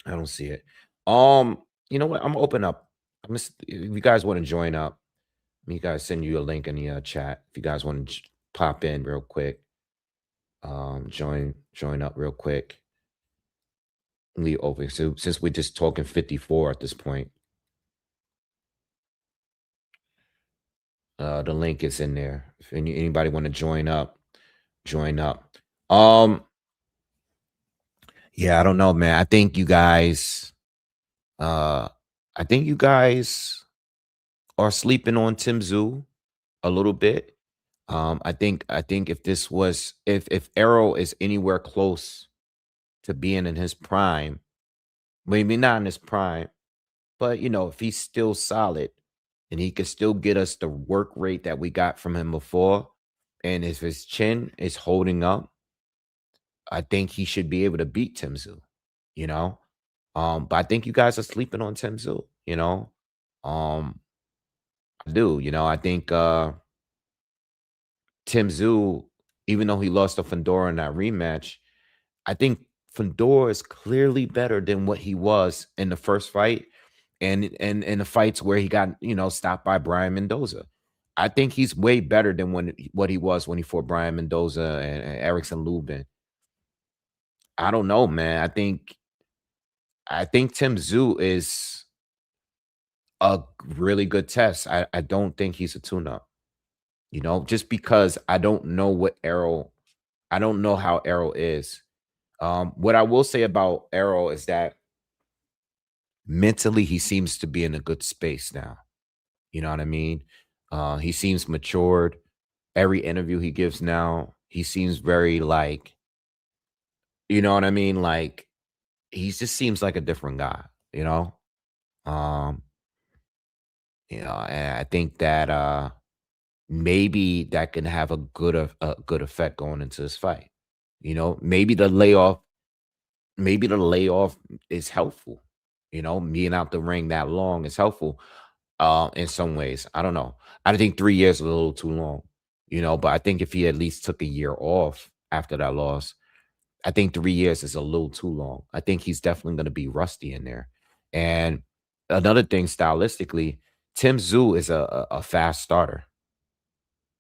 I don't see it. You know what? I'm gonna open up. If you guys want to join up, you guys send you a link in the chat. If you guys want to pop in real quick, join up real quick. Leave over. So since we're just talking 54 at this point, the link is in there. If anybody want to join up, join up. Yeah, I don't know, man. Uh I think you guys are sleeping on Tim Tszyu a little bit. I think if this was if Arrow is anywhere close to being in his prime, maybe not in his prime, but if he's still solid and he could still get us the work rate that we got from him before, and if his chin is holding up, I think he should be able to beat Tim Tszyu, you know? But I think you guys are sleeping on Tim Tszyu, you know? Um, I do, I think Tim Tszyu, even though he lost to Fedor in that rematch, I think Fedor is clearly better than what he was in the first fight and in the fights where he got, stopped by Brian Mendoza. I think he's way better than what he was when he fought Brian Mendoza and Erickson Lubin. I don't know, man. I think Tim Tszyu is a really good test. I don't think he's a tune-up, just because I don't know how Arrow is. What I will say about Arrow is that mentally he seems to be in a good space now. You know what I mean? He seems matured. Every interview he gives now, he seems very like, you know what I mean? Like he just seems like a different guy, you know? Um, and I think that maybe that can have a good effect going into this fight. Maybe the layoff is helpful. Being out the ring that long is helpful in some ways. I don't know. I think 3 years is a little too long, but I think if he at least took a year off after that loss, I think 3 years is a little too long. I think he's definitely going to be rusty in there. And another thing, stylistically, Tim Tszyu is a fast starter.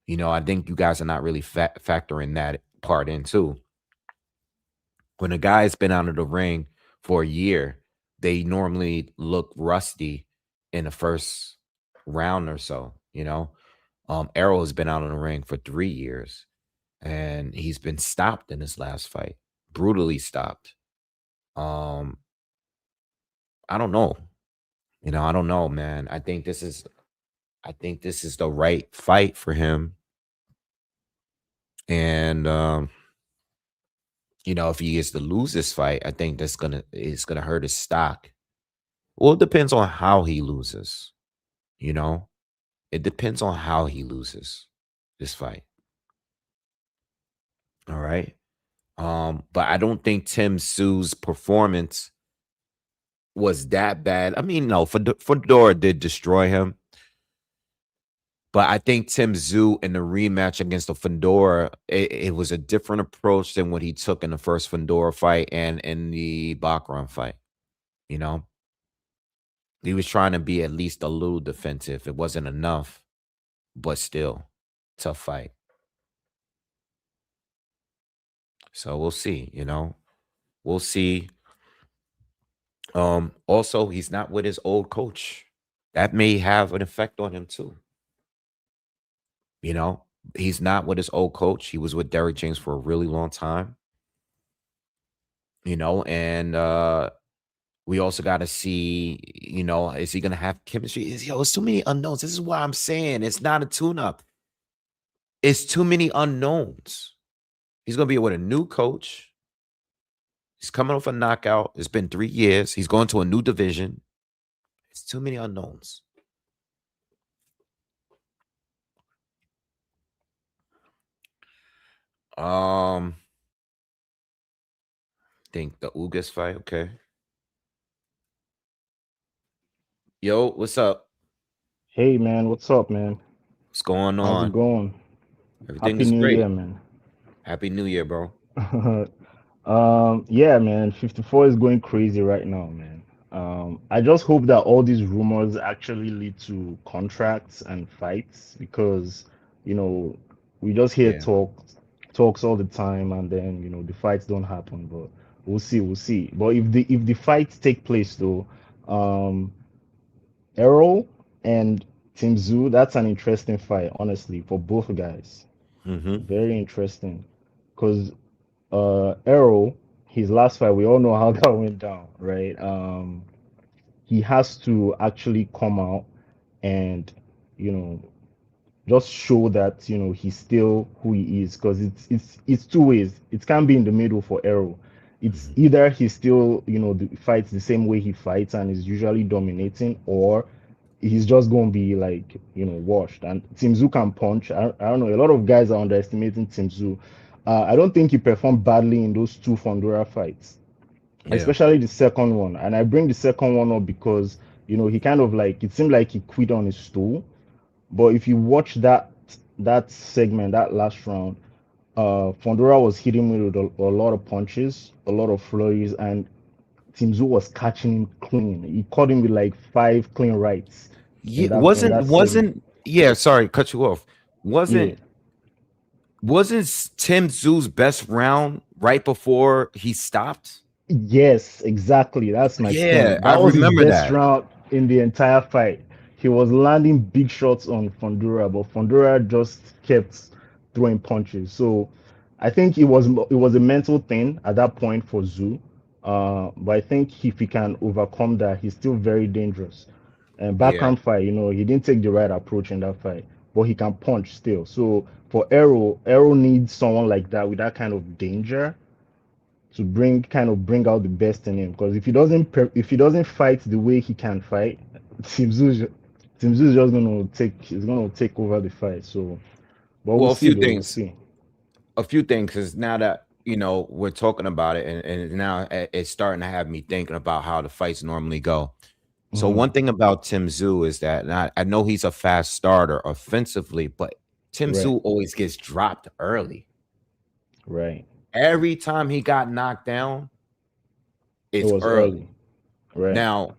I think you guys are not really factoring that part in too. When a guy's been out of the ring for a year, they normally look rusty in the first round or so, Arrow has been out of the ring for 3 years and he's been stopped in his last fight, brutally stopped. Um, I don't know. I don't know, man. I think this is the right fight for him. And if he is to lose this fight, I think it's gonna hurt his stock. Well, it depends on how he loses, you know? It depends on how he loses this fight. All right. But I don't think Tim Tszyu's performance was that bad. I mean, no, Fedora did destroy him. But I think Tim Tszyu in the rematch against the Fedora, it was a different approach than what he took in the first Fedora fight and in the Baccarat fight. You know, he was trying to be at least a little defensive. It wasn't enough, but still, tough fight. So we'll see. We'll see. Also, he's not with his old coach. That may have an effect on him too. You know, he's not with his old coach. He was with Derrick James for a really long time. And we also got to see, is he gonna have chemistry? It's too many unknowns. This is why I'm saying it's not a tune-up. It's too many unknowns. He's gonna be with a new coach. He's coming off a knockout. It's been 3 years. He's going to a new division. It's too many unknowns. Um, think the Ugas fight. Okay. Yo, what's up? Hey man, what's up, man? What's going How's it on? going? Everything Happy is New great. Year, man. Happy New Year, bro. Yeah, man. 54 is going crazy right now, man. I just hope that all these rumors actually lead to contracts and fights because, you know, we just hear Yeah. talks all the time, and then the fights don't happen. But we'll see. But if the fights take place though, um, Errol and Tim Zoo, that's an interesting fight, honestly, for both guys. Mm-hmm. Very interesting. Because Errol, his last fight, we all know how that went down, right? He has to actually come out and, you know, just show that he's still who he is. Because it's two ways. It can be in the middle for Errol. It's Hmm. either he still fights the same way he fights and is usually dominating, or he's just gonna be like washed. And Tim Tszyu can punch. I don't know. A lot of guys are underestimating Tim Tszyu. I don't think he performed badly in those two Fondura fights, Yeah. especially the second one. And I bring the second one up because he kind of like it seemed like he quit on his stool. But if you watch that segment, that last round, Fondura was hitting me with a lot of punches, a lot of flurries, and Tim Tszyu was catching him clean. He caught him with like five clean rights Yeah. in Wasn't that segment. wasn't yeah, sorry, cut you off. Yeah. Wasn't wasn't Tim Zoo's best round right before he stopped? Yes, exactly. That's my Yeah, point. I That was his remember best that. round in the entire fight. He was landing big shots on Fondura, but Fondura just kept throwing punches. So I think it was a mental thing at that point for Zoo. But I think if he can overcome that, he's still very dangerous. And Yeah. backhand fight, he didn't take the right approach in that fight, but he can punch still. So for Arrow needs someone like that with that kind of danger to bring out the best in him. Because if he doesn't fight the way he can fight, Tim Tszyu is just gonna take over the fight. So, but we'll Well, a see few though. We'll things. see. A few things is now that we're talking about it, and now it's starting to have me thinking about how the fights normally go. So Hmm. one thing about Tim Tszyu is that, and I know he's a fast starter offensively, but Tim Right. Tszyu always gets dropped early. Right. Every time he got knocked down, It it's was early. early. Right. Now,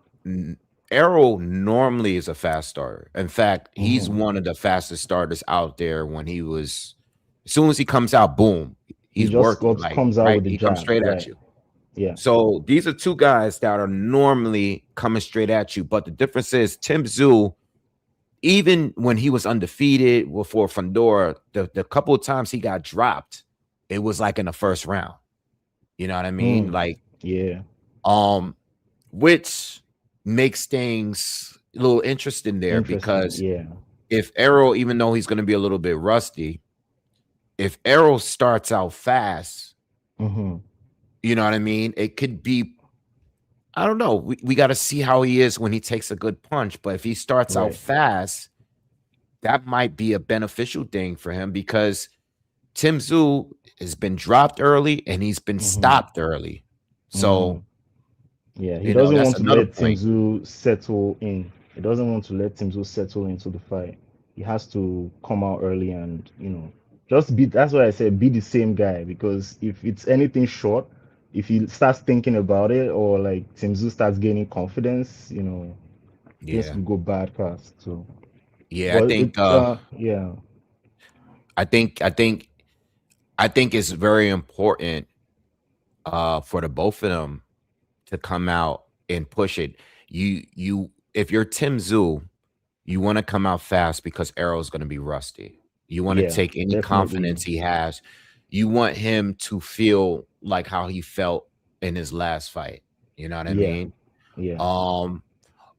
Errol normally is a fast starter. In fact, he's Hmm. one of the fastest starters out there. When he was, as soon as he comes out, boom, He he's just working. got Like, comes out right, with the he comes jab. straight at Right. you. Yeah. So these are two guys that are normally coming straight at you. But the difference is Tim Tszyu, even when he was undefeated before Fandora, the couple of times he got dropped, it was like in the first round. You know what I mean? Mm. Like, Yeah. um, which makes things a little interesting there Interesting. because Yeah. if Arrow, even though he's going to be a little bit rusty, if Arrow starts out fast, Hmm. you know what I mean? It could be, I don't know. We got to see how he is when he takes a good punch. But if he starts out Right. fast, that might be a beneficial thing for him because Tim Tszyu has been dropped early and he's been Hmm. stopped early. Hmm. So, Yeah, he doesn't that's want to another let point. Timzu settle in. He doesn't want to let Timzu settle into the fight. He has to come out early and, just be. That's why I said be the same guy, because if it's anything short, if he starts thinking about it, or like Timzu starts gaining confidence, things Yeah. could go bad fast. So, Yeah. but yeah. I think, I think, I think it's very important for the both of them to come out and push it. If you're Tim Zoo, you want to come out fast because Arrow's going to be rusty. You want to Yeah, take any definitely. confidence he has. You want him to feel like how he felt in his last fight. You know what I Yeah, mean? yeah. Um,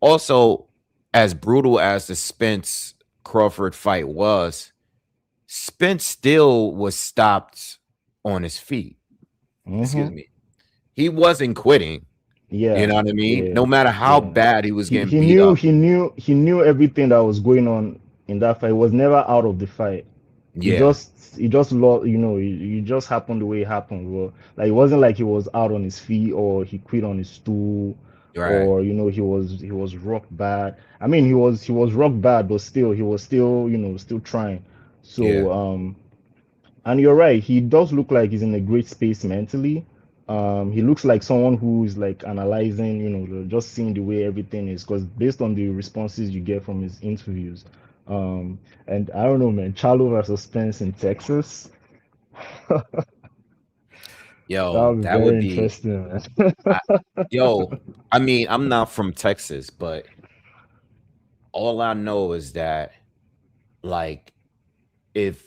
Also, as brutal as the Spence Crawford fight was, Spence still was stopped on his feet. Excuse Mm-hmm. me. He wasn't quitting. You Yeah, know what I mean? yeah, No matter how yeah. bad he was He getting he beat knew up. he knew he knew everything that was going on in that fight. He was never out of the fight. Yeah, He just lost, he just happened the way it happened. Well, like it wasn't like he was out on his feet or he quit on his stool right. or he was rock bad. I mean he was rock bad, but still he was still still trying. Yeah. So and you're right, he does look like he's in a great space mentally. He looks like someone who is like analyzing, just seeing the way everything is, because based on the responses you get from his interviews. Um, and I don't know, man, Charlo versus Spence in Texas. That Yo, would be that would very be interesting, man. I, yo, I mean, I'm not from Texas, but all I know is that like if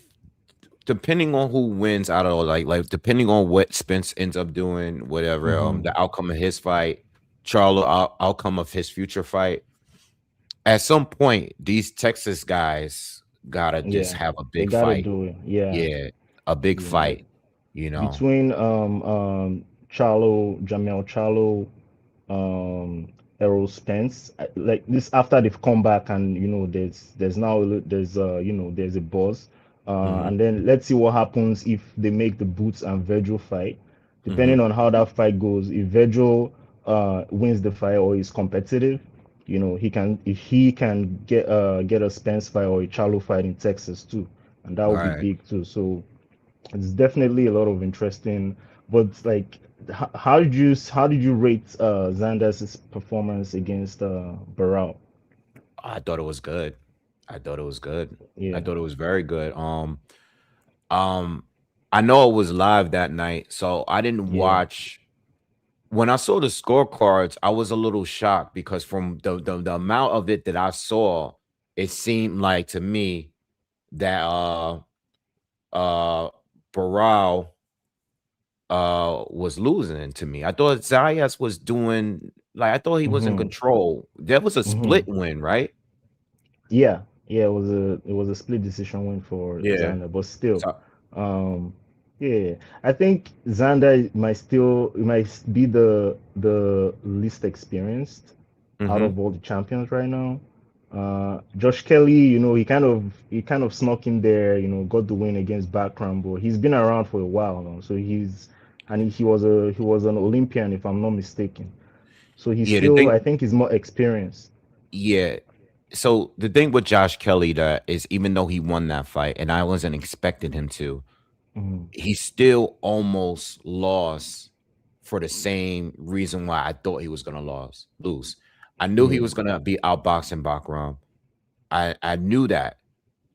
depending on who wins out of like depending on what Spence ends up doing, whatever, Hmm. the outcome of his fight, Charlo outcome of his future fight, at some point, these Texas guys gotta just Yeah, have a they big gotta fight. do it. Yeah, Yeah, a big yeah. fight, you know. Between Jamel Charlo, Errol Spence, like this after they've come back and there's now there's a buzz, Hmm. and then let's see what happens if they make the Boots and Virgil fight. Hmm. Depending on how that fight goes, if Virgil wins the fight or is competitive, he can get a Spence fight or a Charlo fight in Texas too, and that would be Right. big too. So it's definitely a lot of interesting, but like, how did you rate Xander's performance against Barral? I thought it was good. I thought it was good. I Yeah, thought it was very good. Um, I know it was live that night, so I didn't yeah. watch. When I saw the scorecards, I was a little shocked because from the amount of it that I saw, it seemed like to me that uh Barral was losing to me. I thought Zayas was doing like I thought he was in Mm-hmm. control. That was a Mm-hmm. split win, right? Yeah, yeah. It was a split decision win for Yeah. Xander, but still, So, um, yeah. I think Xander might be the least experienced out mhm. of all the champions right now. Josh Kelly, he kind of snuck in there, got the win against Backram, but he's been around for a while now. So he was an Olympian, if I'm not mistaken. So he's Yeah, the still, thing I think, he's more experienced. yeah. So the thing with Josh Kelly that is even though he won that fight and I wasn't expecting him to, Hmm. he still almost lost for the same reason why I thought he was gonna lose. I knew he Yeah. was gonna be outboxing Bakram. I knew that,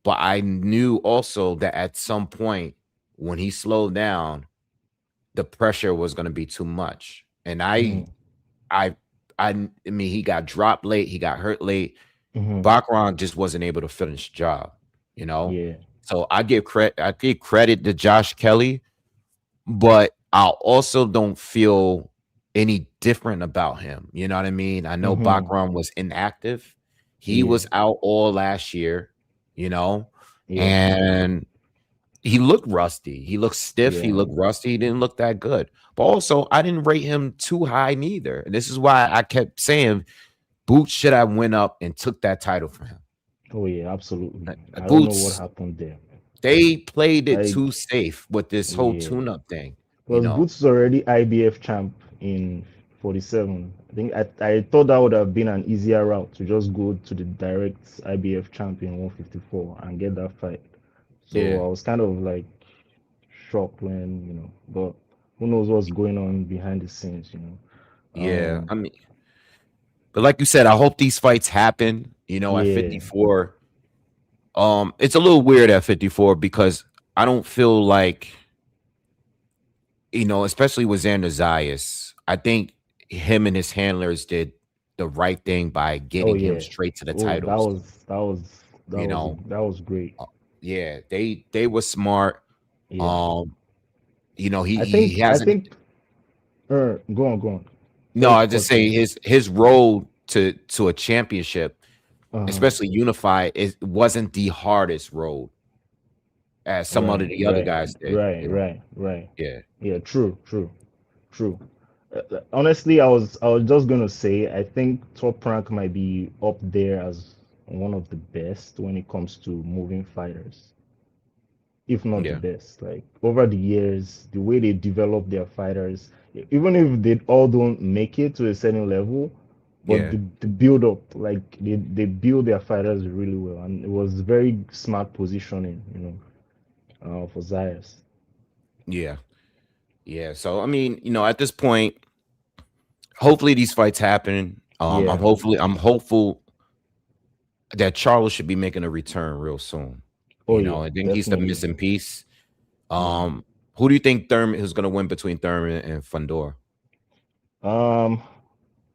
but I knew also that at some point when he slowed down, the pressure was gonna be too much. And Hmm. I I mean he got dropped late, he got hurt late. Hmm. Bakram just wasn't able to finish the job, you know. Yeah. So I give credit to Josh Kelly, but I also don't feel any different about him. You know what I mean? I know Hmm. Bakram was inactive. He Yeah. was out all last year, you know, Yeah. and he looked rusty. He looked stiff. He Yeah. looked rusty. He didn't look that good. But also, I didn't rate him too high neither. And this is why I kept saying Boots should have went up and took that title from him. Oh yeah, absolutely. I don't know what Boots, happened there. they played it Like, too safe with this whole yeah. tune-up thing, you Because know. Boots is already IBF champ in 47. I thought that would have been an easier route to just go to the direct IBF champ in 154 and get that fight. So Yeah. I was kind of like shocked when, but who knows what's going on behind the scenes. Yeah, I Um, mean, but like you said, I hope these fights happen. At yeah. 54. It's a little weird at 54 because I don't feel like especially with Xander Zayas. I think him and his handlers did the right thing by Oh getting him yeah. straight to the Oh, that titles. was that was that You was know, that was great. Uh, yeah, they were smart. Yeah. Um, he I he think I hasn't. think go on, go on. No, Sorry I to just cut you say off. his road to a championship, Uh-huh. especially unified, it wasn't the hardest road as some of Right, the other right, guys did. right, right, right. Yeah, Yeah, true, true, true. Honestly, I was just gonna say I think Top Rank might be up there as one of the best when it comes to moving fighters. if not the Yeah. best. Like over the years, the way they develop their fighters, even if they all don't make it to a certain level, but Yeah. the build up, like they build their fighters really well, and it was very smart positioning, for Zayas. Yeah. Yeah. So I mean, at this point, hopefully these fights happen. Yeah. I'm hopeful that Charles should be making a return real soon. Oh yeah, I think he's the definitely. missing piece. Yeah. Who do you think Thurman who's gonna win between Thurman and Fundora? Um,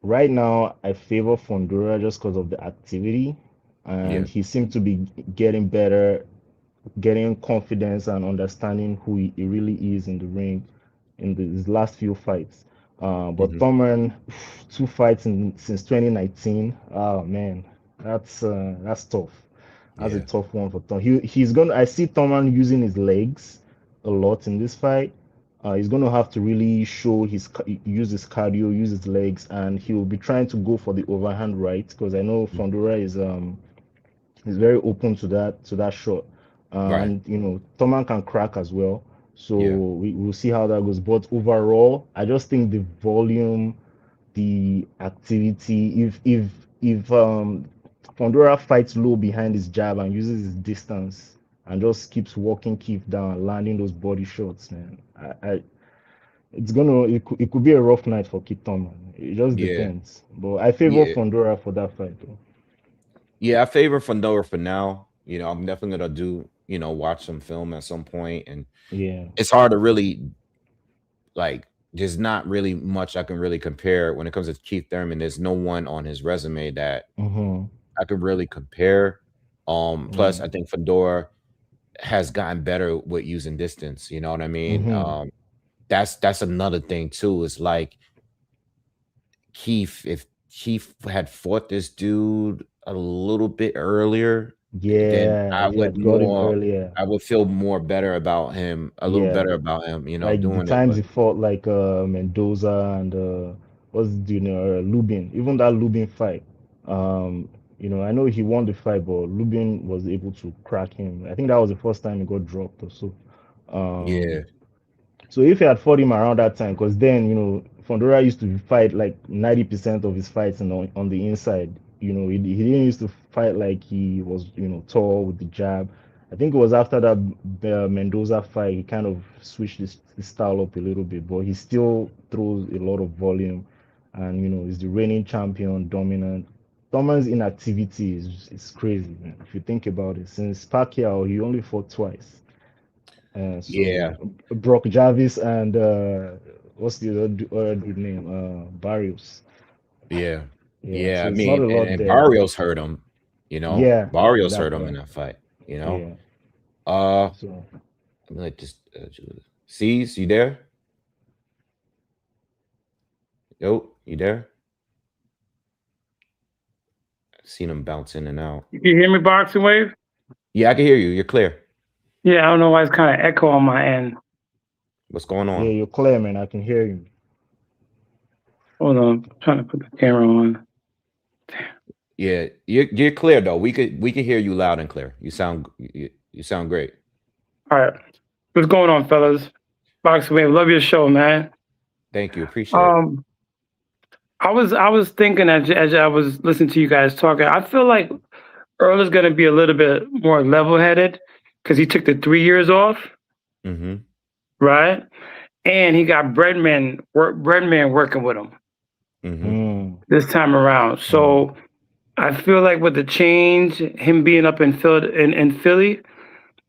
right now I favor Fondura just because of the activity, and Yeah. he seemed to be getting better, getting confidence and understanding who he really is in the ring in his last few fights. But Hmm. Thurman, two fights since 2019. Oh man, that's tough. That's a Yeah. tough one for Thurman. He's gonna. I see Thurman using his legs a lot in this fight. He's gonna have to really show use his cardio, use his legs, and he'll be trying to go for the overhand right because I know Mhm. Fondura is very open to that shot. Right. And Toman can crack as well. So Yeah. we'll see how that goes. But overall, I just think the volume, the activity, if Fondora fights low behind his jab and uses his distance and just keeps walking Keith down, landing those body shots, man. It could be a rough night for Keith Thurman. It just Yeah. depends. But I favor Yeah. Fondora for that fight though. Yeah. I favor Fundora for now. I'm definitely gonna watch some film at some point, and Yeah. it's hard to really like. There's not really much I can really compare when it comes to Keith Thurman. There's no one on his resume that Mm-hmm. I could really compare. Yeah. Plus, I think Fedora has gotten better with using distance. You know what I mean? Mm-hmm. That's another thing too. It's like Keith, if Keith had fought this dude a little bit earlier, then Yeah, he had got him earlier. I would feel more better about him, a little Yeah, better about him, like the doing it. times But he fought like Mendoza and Lubin, even that Lubin fight. Um, I know he won the fight, but Lubin was able to crack him. I think that was the first time he got dropped or so. yeah, Um, So if he had fought him around that time, because then Fondora used to fight like 90% of his fights on the inside. He didn't used to fight like he was tall with the jab. I think it was after that Mendoza fight he kind of switched his style up a little bit, but he still throws a lot of volume, and he's the reigning champion, dominant. Thurman's inactivity is crazy, man. If you think about it, since Pacquiao he only fought twice. yeah, So Brock Jarvis and what's the other dude name? Barrios. yeah, Yeah, yeah. so I it's not mean, a and, lot and there. Barrios hurt him. Yeah, Barrios that hurt him in part. that fight. Yeah. Uh, So I'm like just C's, you there? Yo, you there? Seen him bounce in and out. You can hear me, Boxingwave? Yeah, I can hear you. You're clear. Yeah, I don't know why it's kind of echo on my end. What's going yeah, on? you're clear, man. I can hear you. Hold on, I'm trying to put the camera on. Yeah, you're clear though. We could hear you loud and clear. You sound great. All right, what's going on, fellas? Boxingwave, love your show, man. Thank you. Appreciate it. Um, I was thinking as I was listening to you guys talking, I feel like Earl is going to be a little bit more level headed because he took the 3 years off, Mm-hmm. right? And he got Breadman working with him Mm-hmm. Mm, this time around. mm. So I feel like with the change, him being up in Philly,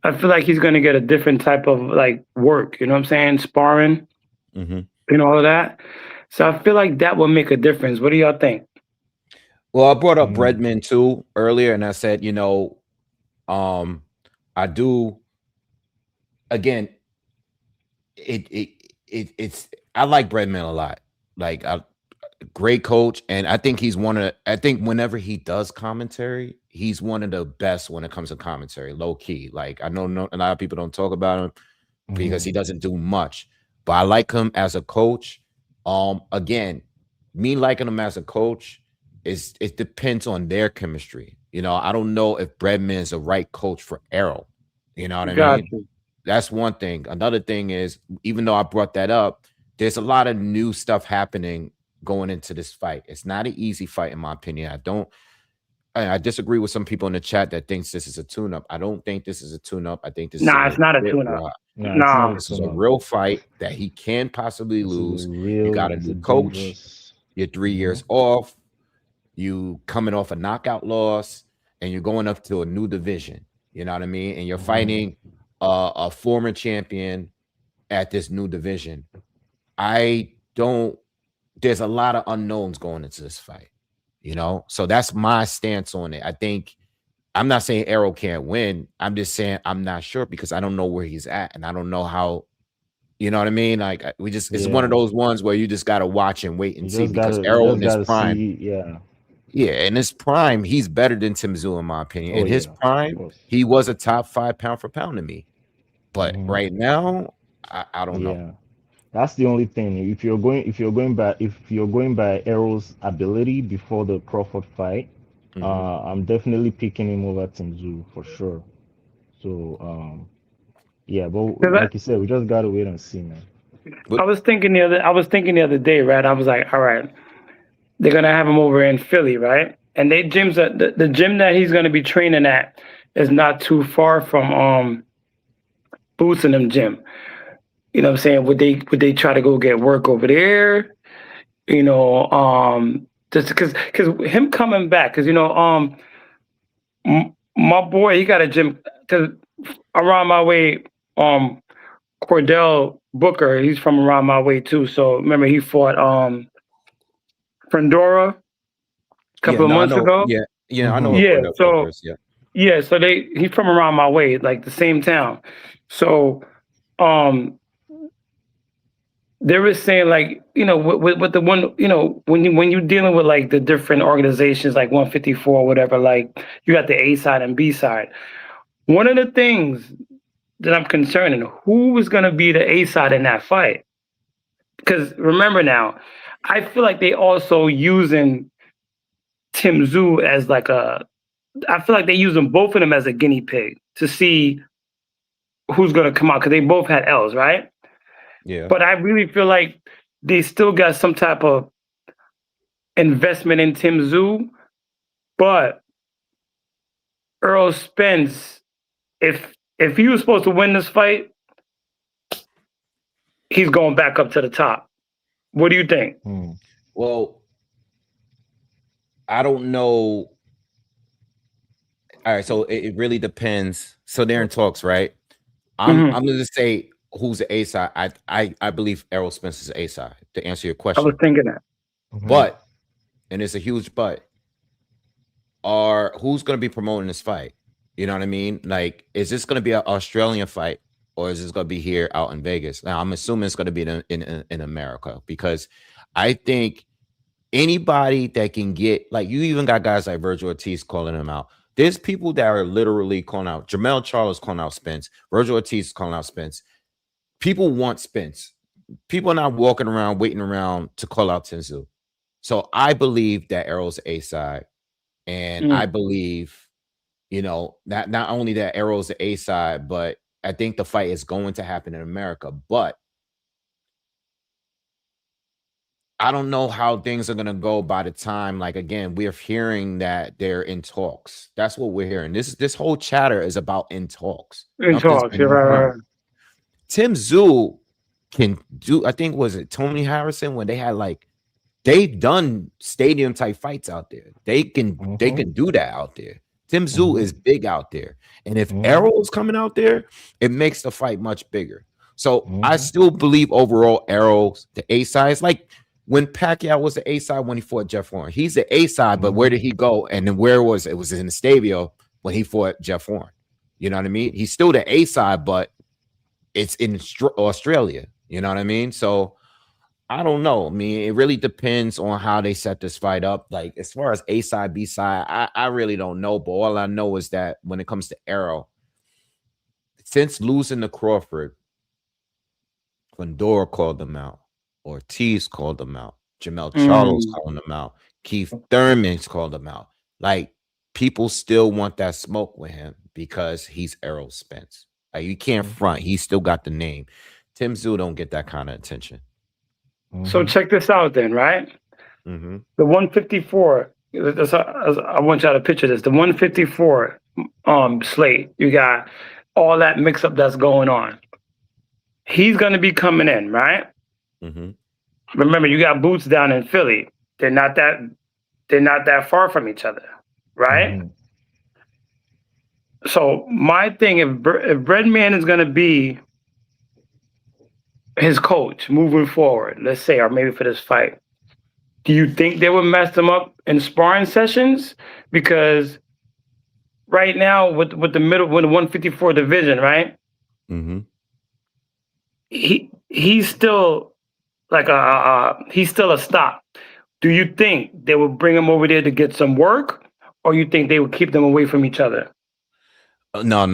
I feel like he's going to get a different type of like work. You know what I'm saying? Sparring, Mm-hmm. all of that. So I feel like that will make a difference. What do y'all think? Well, I brought up Mm. Breadman too earlier, and I said, um, I do again. It's I like Breadman a lot. Like great coach, and I think he's one of. I think whenever he does commentary, he's one of the best when it comes to commentary. Low key, like I know a lot of people don't talk about him because Mm-hmm. he doesn't do much, but I like him as a coach. Again, me liking him as a coach is it depends on their chemistry. I don't know if Breadman is the right coach for Errol. You know what I Got mean? you. That's one thing. Another thing is, even though I brought that up, there's a lot of new stuff happening going into this fight. It's not an easy fight, in my opinion. I disagree with some people in the chat that thinks this is a tune-up. I don't think this is a tune-up. I think this is Nah, a it's not a legit tune-up. rock. No, it's not Nah. a This is a tune-up. real fight that he can possibly This is lose. a You real. got a It's new a coach. dangerous. You're 3 years off. You coming off a knockout loss, and you're going up to a new division. You know what I mean? And you're fighting a former champion at this new division. There's a lot of unknowns going into this fight, you know? So that's my stance on it. I think I'm not saying Errol can't win. I'm just saying I'm not sure because I don't know where he's at and I don't know how, you know what I mean? Like it's one of those ones where you just gotta watch and wait and see because Errol in his prime, in his prime, he's better than Tszyu in my opinion. In his prime, he was a top 5 pound for pound to me. But right now, I don't know. That's the only thing. If you're going by Errol's ability before the Crawford fight, I'm definitely picking him over Tszyu for sure. So but like you said, we just gotta wait and see, man. I was thinking the other day, right? I was like, all right, they're gonna have him over in Philly, right? And the gym that he's gonna be training at is not too far from Boots and them gym. You know what I'm saying? Would they try to go get work over there? You know, just because him coming back, because my boy, he got a gym because around my way, Cordell Booker, he's from around my way too. So remember he fought Frandora a couple of months ago. I know. Yeah, so so he's from around my way, like the same town. So they were saying like, with the one, when you're dealing with like the different organizations like 154 or whatever, like you got the A side and B side. One of the things that I'm concerned in, who is going to be the A side in that fight? Because remember now, I feel like they also using Tszyu as like I feel like they using both of them as a guinea pig to see who's going to come out because they both had L's, right? Yeah. But I really feel like they still got some type of investment in Tszyu. But Earl Spence, if he was supposed to win this fight, he's going back up to the top. What do you think? Well, I don't know. All right, so it really depends. So they're in talks, right? I'm gonna say who's the A side. I believe Errol Spence is A side to answer your question. I was thinking that. But, and it's a huge but, who's gonna be promoting this fight? You know what I mean? Like, is this gonna be an Australian fight or is this gonna be here out in Vegas? Now I'm assuming it's gonna be in America because I think anybody that can get, like, you even got guys like Virgil Ortiz calling him out. There's people that are literally calling out. Jermell Charles calling out Spence. Virgil Ortiz calling out Spence. People want Spence. People are not walking around waiting around to call out Tszyu. So I believe that Errol's A side, and I believe, not only that Errol's the A side, but I think the fight is going to happen in America. But I don't know how things are gonna go by the time. Like, again, we're hearing that they're in talks. That's what we're hearing. This whole chatter is about in talks. In talks, right. Tszyu can do. I think was it Tony Harrison when they had they've done stadium type fights out there. They can do that out there. Tszyu is big out there, and if Errol's coming out there, it makes the fight much bigger. So I still believe overall Errol's the A side. It's like when Pacquiao was the A side when he fought Jeff Horn. He's the A side, but where did he go? And then where was it? Was in the Stavio when he fought Jeff Horn. You know what I mean? He's still the A side, but it's in Australia. You know what I mean? So I don't know. I mean, it really depends on how they set this fight up. Like, as far as A side, B side, I really don't know. But all I know is that when it comes to Errol, since losing to Crawford, Fundora called them out. Ortiz called them out. Jermell Charles calling them out. Keith Thurman's called them out. Like, people still want that smoke with him because he's Errol Spence. Like you can't front. He still got the name. Tszyu don't get that kind of attention. So check this out then, right? Mm-hmm. The 154. I want y'all to picture this. The 154 slate. You got all that mix up that's going on. He's gonna be coming in, right? Mm-hmm. Remember, you got Boots down in Philly. They're not that far from each other, right? So my thing, if Breadman is gonna be his coach moving forward, let's say, or maybe for this fight, do you think they would mess him up in sparring sessions? Because right now, with the 154 division, right? Mm-hmm. He's still like he's still a stop. Do you think they would bring him over there to get some work, or you think they would keep them away from each other? No.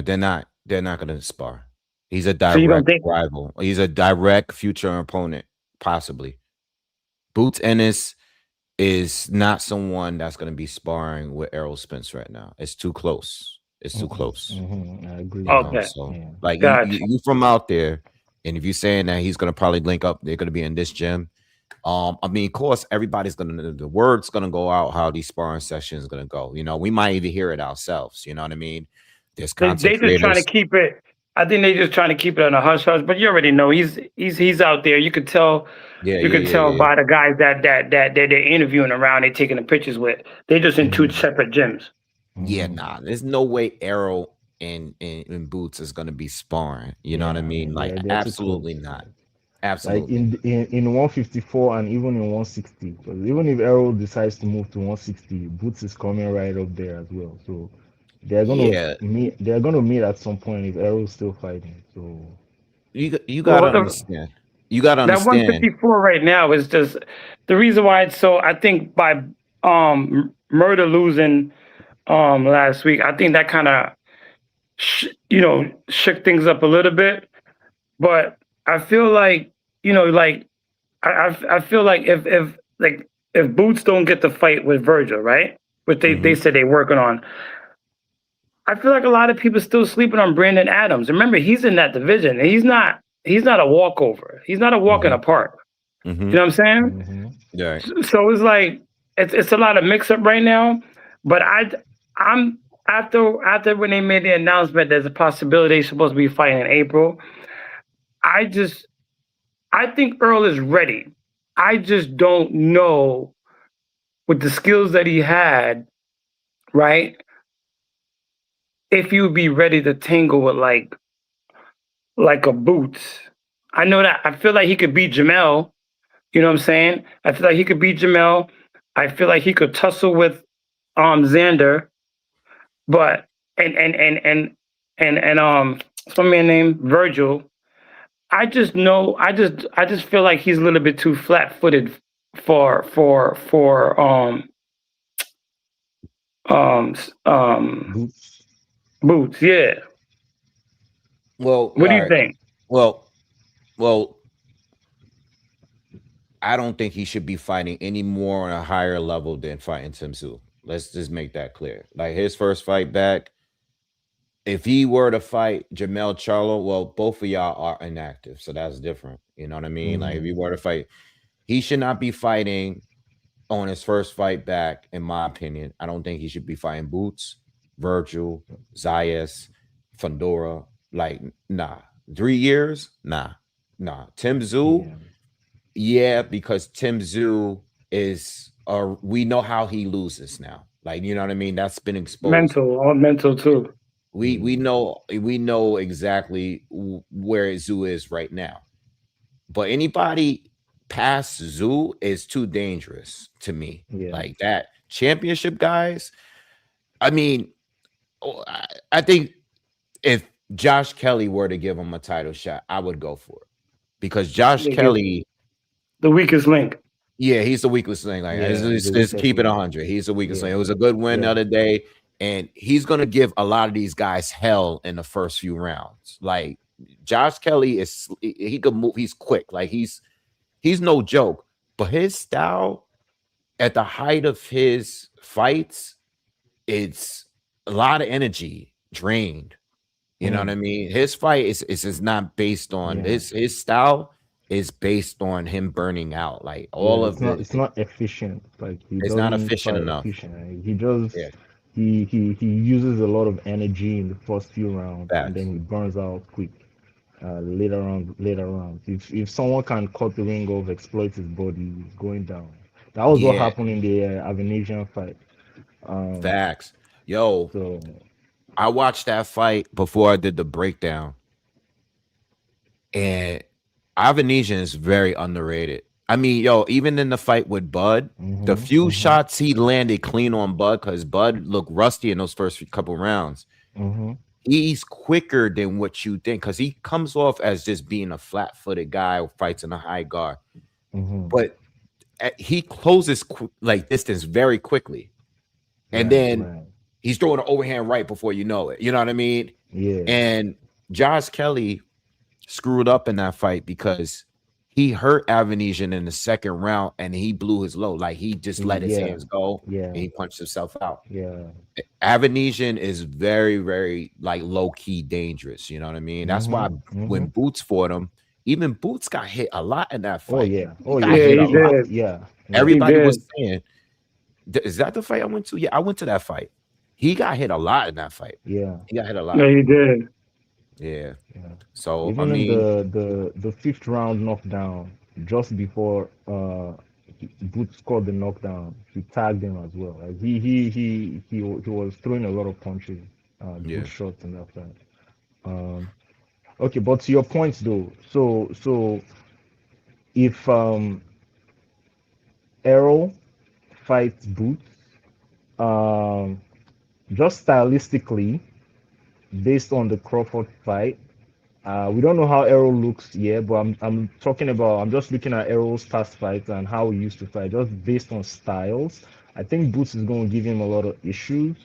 They're not. They're not going to spar. He's a So you don't direct think? rival. He's a direct future opponent, possibly. Boots Ennis is not someone that's going to be sparring with Errol Spence right now. It's too close. It's too close. I agree. You know, Okay. so Yeah. like Gotcha. you from out there, and if you're saying that he's going to probably link up, they're going to be in this gym. I mean, of course, everybody's gonna the word's gonna go out how these sparring sessions gonna go. You know, we might even hear it ourselves. You know what I mean? There's They content just trying to creators. keep it. I think they just trying to keep it on a hush hush. But you already know he's out there. You could tell. Yeah, You can tell by the guys that they're interviewing around, they're taking the pictures with. They're just in two separate gyms. Yeah, nah. There's no way Arrow and Boots is gonna be sparring. You know what I mean? Like, they're too absolutely close. not. Like Absolutely. in 154 and even in 160, because even if Errol decides to move to 160, Boots is coming right up there as well. So they're gonna Yeah, meet. They're gonna meet at some point if Errol's still fighting. So you gotta Well, understand. You gotta that understand. 154 right now is just the reason why it's so. I think by Murder losing last week, I think that kind of shook things up a little bit. But I feel like like I feel like if Boots don't get the fight with Virgil, right? Which they Mhm. said they're working on. I feel like a lot of people still sleeping on Brandon Adams. Remember, he's in that division. And he's not a walkover. He's not a walk in the park. You Mhm. know what I'm saying? Yeah. So it's like it's a lot of mix up right now. But I'm after when they made the announcement there's a possibility they're supposed to be fighting in April. I think Earl is ready. I just don't know with the skills that he had, right? If he would be ready to tangle with like a Boots. I know that I feel like he could beat Jamel. You know what I'm saying? I feel like he could beat Jamel. I feel like he could tussle with Xander, but what's my man name? Virgil. I just know I just feel like he's a little bit too flat footed for Boots. Boots. Yeah. Well, What do all you right. think? Well, I don't think he should be fighting any more on a higher level than fighting Tszyu. Let's just make that clear. Like his first fight back, if he were to fight Jamel Charlo, well, both of y'all are inactive, so that's different. You know what I mean? Like if he were to fight, he should not be fighting on his first fight back, in my opinion. I don't think he should be fighting Boots, Virgil, Zayas, Fandora. Like, nah. 3 years? Nah. Tszyu, yeah, because Tszyu is we know how he loses now. Like, you know what I mean? That's been exposed. All mental too. We know exactly where Zoo is right now. But anybody past Zoo is too dangerous to me. Yeah. Like that championship guys. I mean, I think if Josh Kelly were to give him a title shot, I would go for it because Josh Kelly, the weakest link. yeah, he's the weakest link. Like, let's keep it 100. He's the weakest link. It was a good win the other day, and he's gonna give a lot of these guys hell in the first few rounds. Like Josh Kelly he could move. He's quick. Like he's no joke. But his style at the height of his fights, it's a lot of energy drained. You know what I mean? His fight is not based on Yeah. his style is based on him burning out. Like Yeah, all of it's not efficient. Like he it's not doesn't efficient fight enough. efficient. He just Yeah, he uses a lot of energy in the first few rounds and facts. then he burns out quick. Later rounds. If someone can cut the ring off, exploit his body, he's going down. That was what Yeah, happened in the Avenasian fight. Um, facts. Yo, so I watched that fight before I did the breakdown, and Avanesian is very underrated. I mean, yo, even in the fight with Bud, the few shots he landed clean on Bud, because Bud looked rusty in those first couple rounds. He's quicker than what you think, because he comes off as just being a flat-footed guy who fights in a high guard, but he closes like distance very quickly, and then right. he's throwing an overhand right before you know it. You know what I mean? Yeah. And Josh Kelly screwed up in that fight because he hurt Avanesian in the second round and he blew his load. Like he just let his hands go and he punched himself out. Yeah. Avanesian is very, very like low-key dangerous. You know what I mean? That's why when Boots fought him, even Boots got hit a lot in that fight. Oh yeah. He got Yeah, hit a he lot. did. Yeah. Everybody did. was saying, is that the fight I went to? Yeah, I went to that fight. He got hit a lot in that fight. Yeah. He got hit a lot. Yeah, he did. Yeah. So Even I mean, in the fifth round knockdown, just before Boots scored the knockdown, he tagged him as well. Like he was throwing a lot of punches, good shots in that fight. Okay, but to your points though, so if Errol fights Boots, just stylistically, based on the Crawford fight, we don't know how Errol looks yet, but I'm talking about, I'm just looking at Errol's past fights and how he used to fight, just based on styles. I think Boots is going to give him a lot of issues,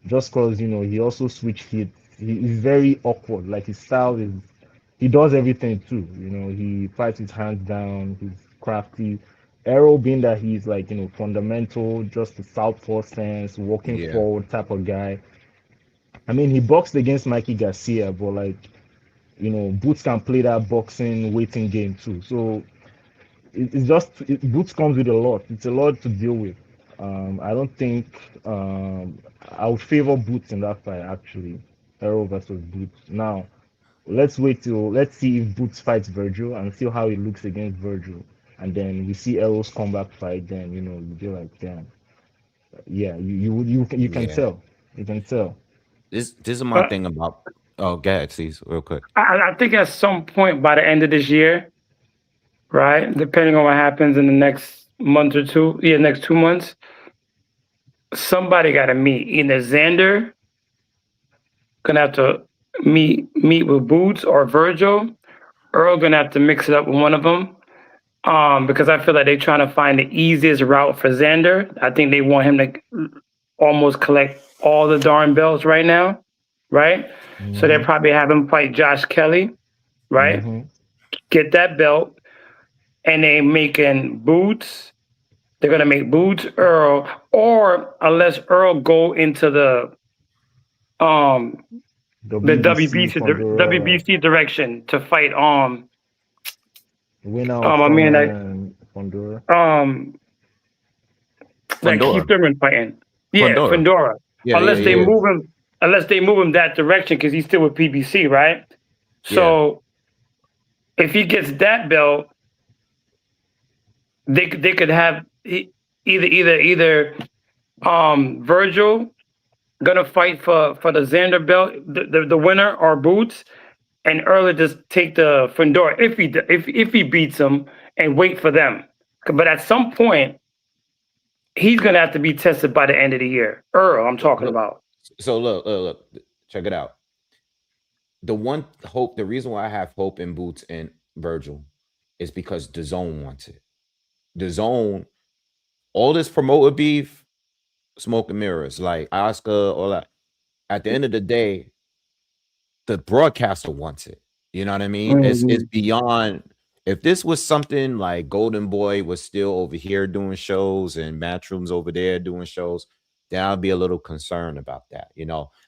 just because he also switch hits. He's very awkward. Like his style is, he does everything too. He fights his hands down. He's crafty. Errol, being that he's like fundamental, just a southpaw stance, walking forward type of guy. I mean, he boxed against Mikey Garcia, but like, Boots can play that boxing waiting game too. So Boots comes with a lot. It's a lot to deal with. I don't think I would favor Boots in that fight actually. Errol versus Boots. Now, let's see if Boots fights Virgil and see how he looks against Virgil. And then we see Errol's comeback fight, then you'd be like, damn. Yeah, you can tell. You can tell. This is my thing about. Oh, go ahead, please, real quick. I think at some point by the end of this year, right, depending on what happens in the next month or two, next 2 months, somebody got to meet. Either Xander gonna have to meet with Boots or Virgil. Earl gonna have to mix it up with one of them. Because I feel like they're trying to find the easiest route for Xander. I think they want him to almost collect all the darn belts right now, right? So they probably have him fight Josh Kelly, right? Get that belt, and they making Boots. They're gonna make Boots Earl, or unless Earl go into the WBC direction to fight winner I mean like Fondora. Like Keith Thurman fighting. Yeah, Fondora. Yeah, unless they move him that direction, because he's still with PBC, right? So if he gets that belt, they could have either Virgil gonna fight for the Xander belt, the winner, or Boots, and Earl just take the Fondora if he beats him and wait for them. But at some point, he's gonna have to be tested by the end of the year. Earl, I'm talking about. So look, check it out. The reason why I have hope in Boots and Virgil is because dazn wants it. dazn, all this promoter beef, smoke and mirrors, like Oscar, all that. At the end of the day, the broadcaster wants it. You know what I mean? It's beyond. If this was something like Golden Boy was still over here doing shows and Matchroom's over there doing shows, then I'd be a little concerned about that.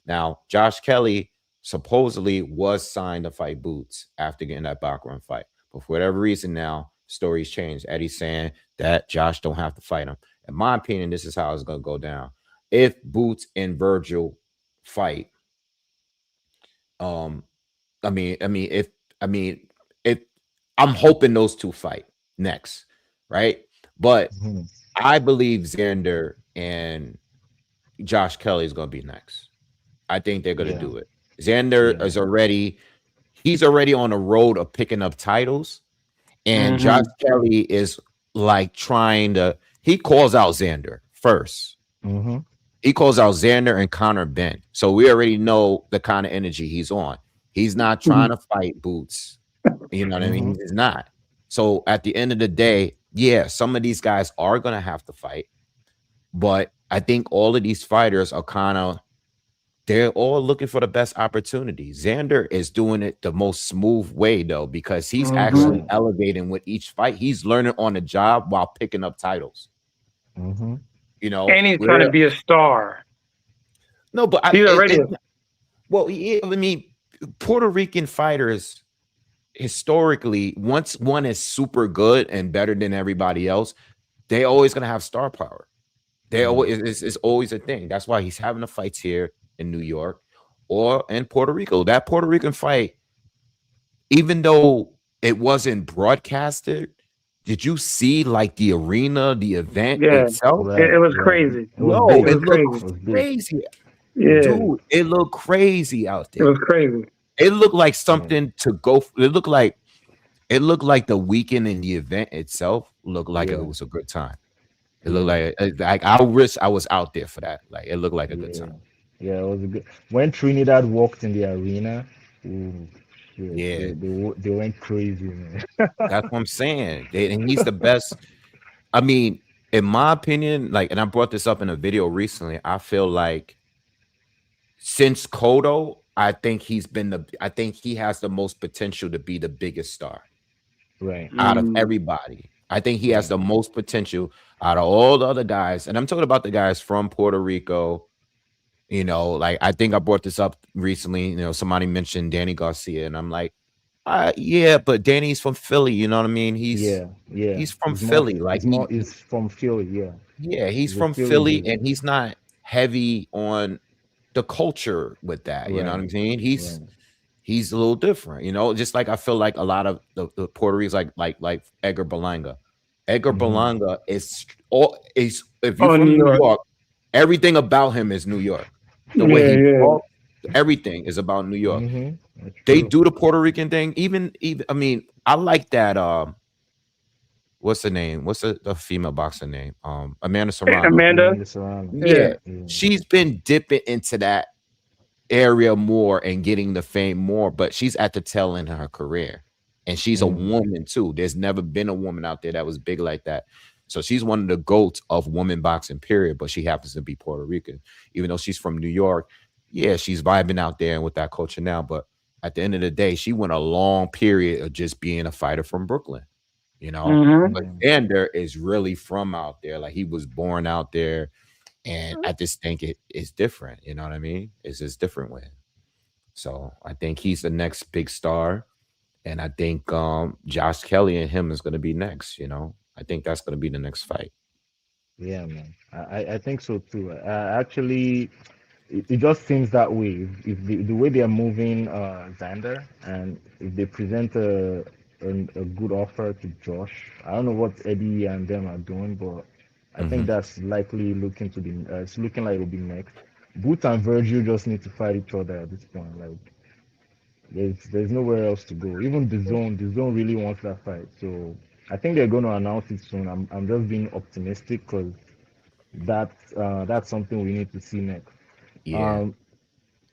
Now Josh Kelly, supposedly was signed to fight Boots after getting that Bachman fight. But for whatever reason now, stories changed. Eddie's saying that Josh don't have to fight him. In my opinion, this is how it's gonna go down. If Boots and Virgil fight, um, if I mean, if I'm hoping those two fight next, right? But Mhm. I believe Xander and Josh Kelly is going to be next. I think they're going to Yeah. do it. Xander Yeah. is already, he's already on the road of picking up titles, and Josh Mm-hmm. Kelly is like trying to, he calls out Xander first. Mm-hmm. He calls out Xander and Connor Ben. So we already know the kind of energy he's on. He's not trying to fight Boots. You know what I Mm-hmm. mean? He's not. So at the end of the day, yeah, some of these guys are going to have to fight. But I think all of these fighters are kind of, they're all looking for the best opportunity. Xander is doing it the most smooth way, though, because he's actually Mm-hmm. Right. elevating with each fight. He's learning on the job while picking up titles. Mm-hmm. You know, And he's trying to where be a star. no, but He's already a well, yeah, I mean, Puerto Rican fighters historically, once one is super good and better than everybody else, they always gonna have star power. They Yeah. always it's always a thing. That's why he's having the fights here in New York or in Puerto Rico. That Puerto Rican fight, even though it wasn't broadcasted, did you see like the arena, the event yeah. itself? Right. It was Right. crazy. It was Yo, It big. was it looked crazy. It was big. crazy. Yeah. Yeah. Dude, it looked crazy out It was there. crazy. It looked like Yeah. something to go. It looked like the weekend in the event itself looked like it Yeah. was a good time. It looked Yeah. like I wish I was out there for that. Like it looked like a good Yeah. time. Yeah. It was a good. When Trinidad walked in the arena, ooh, shit, Yeah, they went crazy, man. that's what I'm saying. And he's the best. I mean, in my opinion, like, and I brought this up in a video recently. I feel like since Kodo, I think he has the most potential to be the biggest star Right. out of Mm. everybody. I think he has Right. the most potential out of all the other guys. And I'm talking about the guys from Puerto Rico. You know, like I think I brought this up recently. You know, somebody mentioned Danny Garcia, and I'm like, yeah, but Danny's from Philly. You know what I mean? Yeah. Yeah. He's from Philly. Like It's from Philly. Yeah. yeah, he's He's a from Philly Philly, dude. and he's not heavy on the culture with that. You know what Right. I'm saying? He's Right. he's a little different. You know, just like I feel like a lot of the Puerto Ricans, like Edgar Berlanga. Edgar Mm-hmm. Berlanga is if you're Oh, from New New York. York, everything about him is New York. The way Yeah, he yeah. talks, everything is about New York. Mm-hmm. That's They true. do the Puerto Rican thing. Even I mean, I like that. What's the name? What's the female boxer name? Amanda Hey, Serrano. Amanda. Amanda Serrano. Yeah. Yeah, Yeah. she's been dipping into that area more and getting the fame more, but she's at the tail end of her career. And she's a Mm. woman too. There's never been a woman out there that was big like that. So she's one of the goats of women boxing, period. But she happens to be Puerto Rican. Even though she's from New York, yeah, she's vibing out there and with that culture now. But at the end of the day, she went a long period of just being a fighter from Brooklyn, you know. Mm-hmm. But Yeah. Xander is really from out there. Like he was born out there. And I just think it is different. You know what I mean? It's just different with him. So I think he's the next big star. And I think Josh Kelly and him is gonna be next, you know. I think that's gonna be the next fight. Yeah, man. I think so too. Actually, it just seems that way. If the way they are moving Xander, and if they present a good offer to Josh, I don't know what Eddie and them are doing, but I think Mhm. that's likely looking to be. It's looking like it'll be next. Boots and Virgil just need to fight each other at this point. Like there's nowhere else to go. Even the zone really wants that fight. So I think they're going to announce it soon. I'm just being optimistic because that's something we need to see next. Yeah.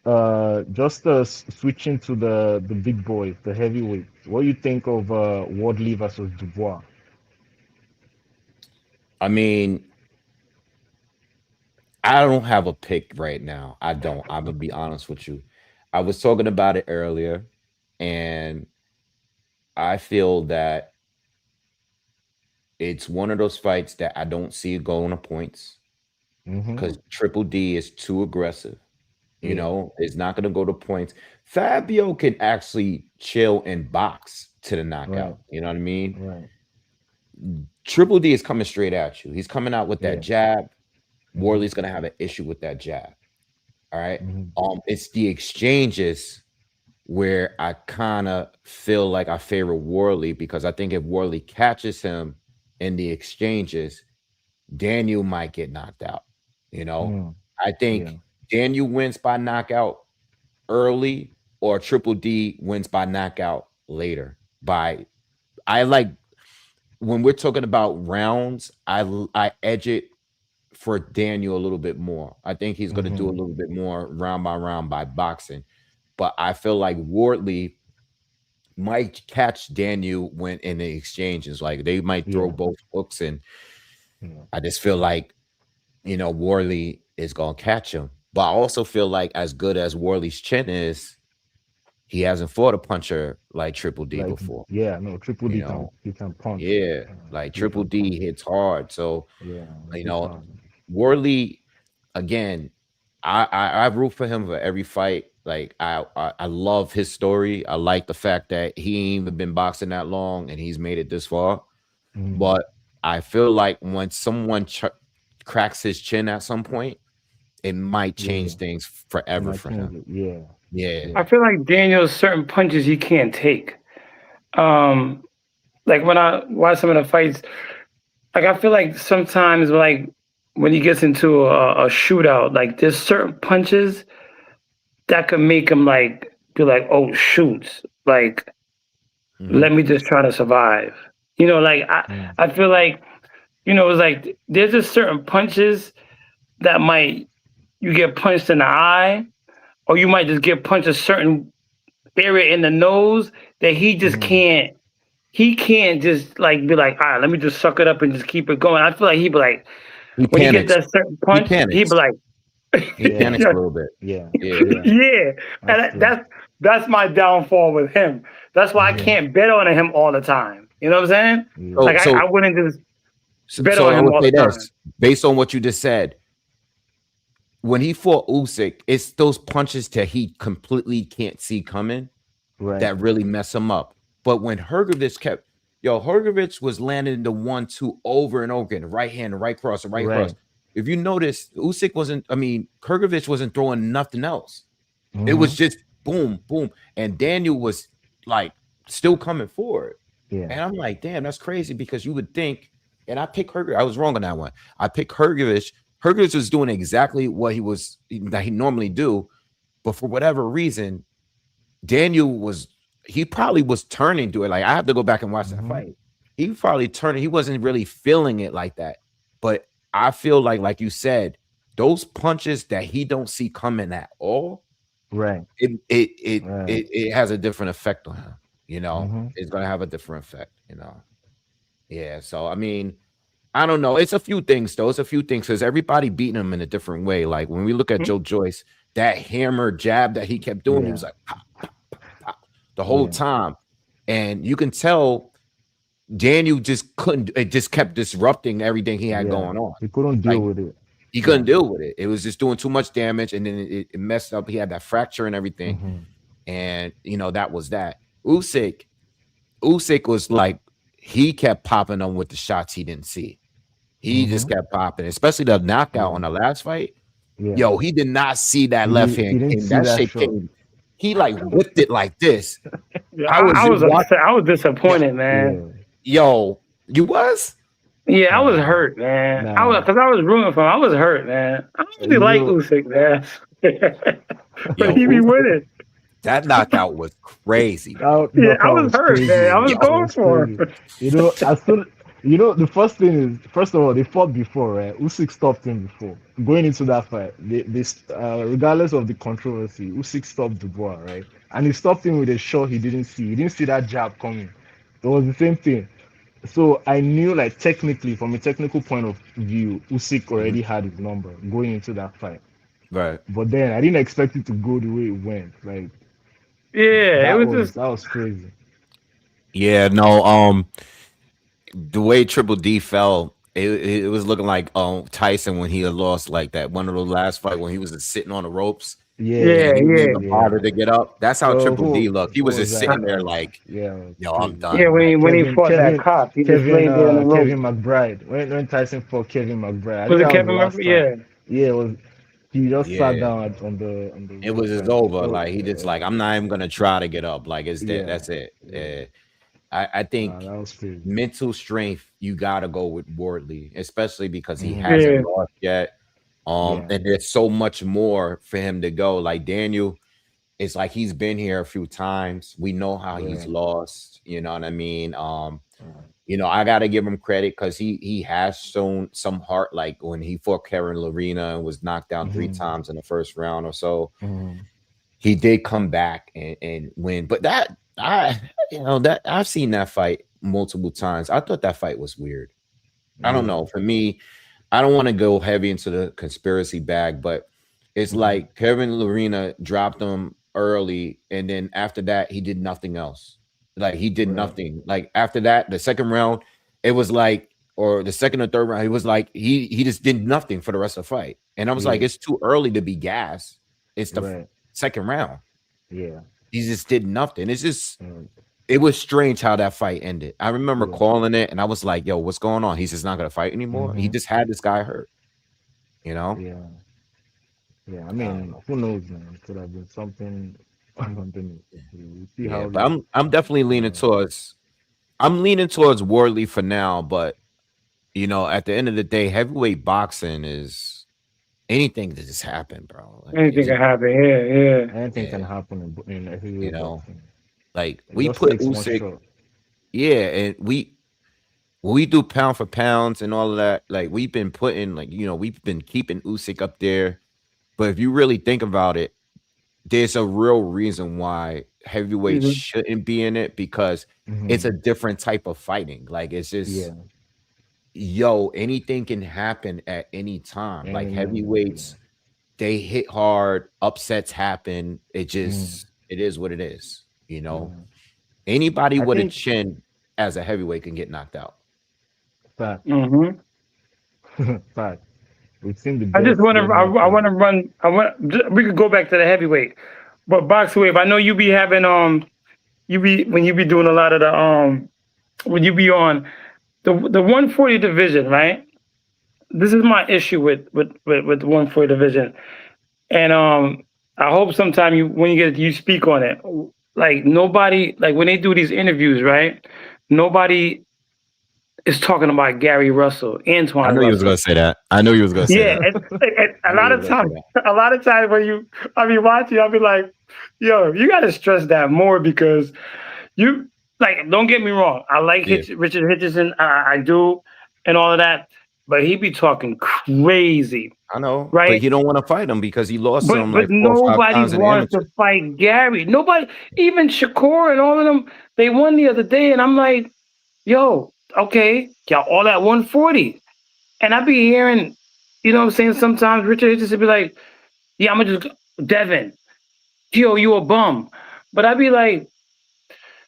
Um, just switching to the big boys, the heavyweights. What do you think of Wardley versus Dubois? I mean, I don't have a pick right now. I don't. I'm gonna be honest with you. I was talking about it earlier, and I feel that it's one of those fights that I don't see it going to points Mm-hmm. because Triple D is too aggressive. You know, it's not going to go to points. Fabio can actually chill and box to the knockout. You know what I mean? Right. Triple D is coming straight at you. He's coming out with that Yeah. jab. Wardley's going to have an issue with that jab. All right. It's the exchanges where I kind of feel like I favor Wardley, because I think if Wardley catches him in the exchanges, Daniel might get knocked out. You know, I think Daniel wins by knockout early, or Triple D wins by knockout later. I like, when we're talking about rounds, I edge it for Daniel a little bit more. I think he's going to do a little bit more round by round by boxing, but I feel like Wardley might catch Daniel when in the exchanges. Like, they might throw both hooks, and I just feel like, you know, Wardley is going to catch him. But I also feel like, as good as Wardley's chin is, he hasn't fought a puncher like Triple D before. Yeah, no, Triple D he can punch. Yeah, like Triple D hits hard. So, you know, Wardley, again, I root for him for every fight. Like, I love his story. I like the fact that he ain't even been boxing that long and he's made it this far. But I feel like when someone cracks his chin at some point, it might change things forever for him. Yeah. I feel like Daniel's certain punches he can't take. Like, when I watch some of the fights, like, I feel like sometimes, like, when he gets into a shootout, like, there's certain punches that could make him, like, be like, oh, shoot, like, let me just try to survive. You know, like, I feel like, you know, it's like, there's just certain punches that you get punched in the eye, or you might just get punched a certain area in the nose that he just can't. He can't just, like, be like, all right, let me just suck it up and just keep it going. I feel like he'd be like, when he gets that certain punch, he'd be like, he panics a little bit. Yeah. And that's my downfall with him. That's why I can't bet on him all the time. You know what I'm saying? I wouldn't just bet on him all the time. Based on what you just said, when he fought Usyk, it's those punches that he completely can't see coming that really mess him up. But when Hrgović was landing the 1-2 over and over again, right hand, right cross, right cross. If you notice, Hrgović wasn't throwing nothing else. It was just boom, boom. And Daniel was, like, still coming forward. And I'm like, damn, that's crazy, because you would think, and I picked Hrgović. I was wrong on that one. I picked Hrgović. Hrgović was doing exactly what he normally do, but for whatever reason, Daniel he probably was turning to it. Like, I have to go back and watch that fight. He probably turning. He wasn't really feeling it like that. But I feel like you said, those punches that he don't see coming at all, it has a different effect on him. You know, it's gonna have a different effect. You know, yeah. So I mean, I don't know. It's a few things, though. It's a few things, because everybody beating him in a different way. Like, when we look at Joe Joyce, that hammer jab that he kept doing, he was like pop, pop, pop, pop, the whole time. And you can tell Daniel just kept disrupting everything he had going on. He couldn't deal with it. He couldn't deal with it. It was just doing too much damage, and then it messed up. He had that fracture and everything. And, you know, that was that. Usyk was like, he kept popping on with the shots he didn't see. He just kept popping, especially the knockout on the last fight. Yo, he did not see that left hand. That shit came. He, like, whipped it like this. I was disappointed, man. Yo, you was? Yeah, I was hurt, man. Because I was rooting for him. I was hurt, man. I don't really like Usyk, man. But he be winning. That knockout was crazy. I was hurt, man. I was going for him. You know, you know, the first thing is, first of all, they fought before, right? Usyk stopped him before going into that fight. Regardless of the controversy, Usyk stopped Dubois, right? And he stopped him with a shot he didn't see. He didn't see that jab coming. It was the same thing. So I knew, like, technically, from a technical point of view, Usyk already had his number going into that fight. Right. But then I didn't expect it to go the way it went. Like, that was crazy. Yeah, no, the way Triple D fell, it was looking like Tyson when he had lost, like, that one of the last fight when he was sitting on the ropes Yeah, Yeah, and he didn't yeah, even bother yeah. to get up. That's how Triple D looked. He Who was was just that? sitting there like, Yeah, it was yo, I'm crazy. yeah. done. Like, When he fought that cop, he just laid there in the rope. Kevin McBride. When Tyson fought Kevin McBride, I Was think it that was the Kevin? last time. Yeah. Yeah, it was. He just sat yeah, down on the it was rope just and over. Like he just like, I'm not even gonna try to get up. Like it's that. yeah, That's it. yeah. I think That was crazy. mental strength, you gotta go with Wardley, especially because he Hmm. hasn't Yeah. lost yet. Yeah, And there's so much more for him to go. Like Daniel, it's like he's been here a few times. We know how he's yeah, lost. You know what I mean? I gotta give him credit because he has shown some heart. Like when he fought Karen Lorena and was knocked down three hmm, times in the first round or so, hmm, he did come back and win. But that I've seen that fight multiple times. I thought that fight was weird. I don't yeah, know. For me, I don't want to go heavy into the conspiracy bag, but it's hmm, like Kevin Lorena dropped him early, and then after that, he did nothing else. Like he did right, nothing. Like after that, the second round, it was like, or the second or third round, it was like he just did nothing for the rest of the fight. And I was like, yeah, it's too early to be gassed. It's the right, second round. yeah, He just did nothing. It's just mm, it was strange how that fight ended. I remember yeah, calling it and I was like, yo, what's going on? He's just not gonna fight anymore. He hmm, just had this guy hurt, you know? yeah, yeah. I I don't mean, know. who knows, man? It could have been something underneath. We see Yeah, how but the I'm definitely leaning uh, towards Wardley for now, but at the end of the day, heavyweight boxing is anything that just happened, bro. Like it Anything just can happen. Yeah, yeah. anything can yeah, happen in you heavyweight know, boxing. like It we just put takes one Usyk, shot. yeah, and when we do pound for pounds and all of that, like we've been putting we've been keeping Usyk up there. But if you really think about it, there's a real reason why heavyweight Mhm. shouldn't be in it because it's Hmm. a different type of fighting. Like it's just, Yeah, anything can happen at any time. Like any moment. Yeah. heavyweights, they hit hard, upsets happen. Mm, It is what it is. yeah. Anybody I with a think chin as a heavyweight can get knocked out. fact, Mhm. fact. We've seen the I just best want to. get knocked I out. want to run. We could go back to the heavyweight, but Boxingwave. I know you be having You be when you be doing a lot of the when you be on the 140 division, right? This is my issue with the 140 division, and I hope sometime when you speak on it. Like nobody, like when they do these interviews, right? Nobody is talking about Gary Russell, I Antoine know you was gonna Russell. say that. I know you was gonna say Yeah, that. and I a know lot you was of gonna say times, that. when I be watching, I'll be like, "Yo, you got to stress that more because you like." Don't get me wrong, I like Yeah. Richard Hitchison, I do, and all of that, but he be talking crazy, I know, but right? he don't want to fight him because he lost him But like 4 or 5 nobody times in the wants amateurs. to fight Gary. Nobody, even Shakur and all of them, they won the other day, and I'm like, "Yo, okay, y'all all at 140." And I be hearing, what I'm saying? Sometimes Richard Hitchens be like, "Yeah, I'm gonna just Devin, yo, you a bum." But I be like,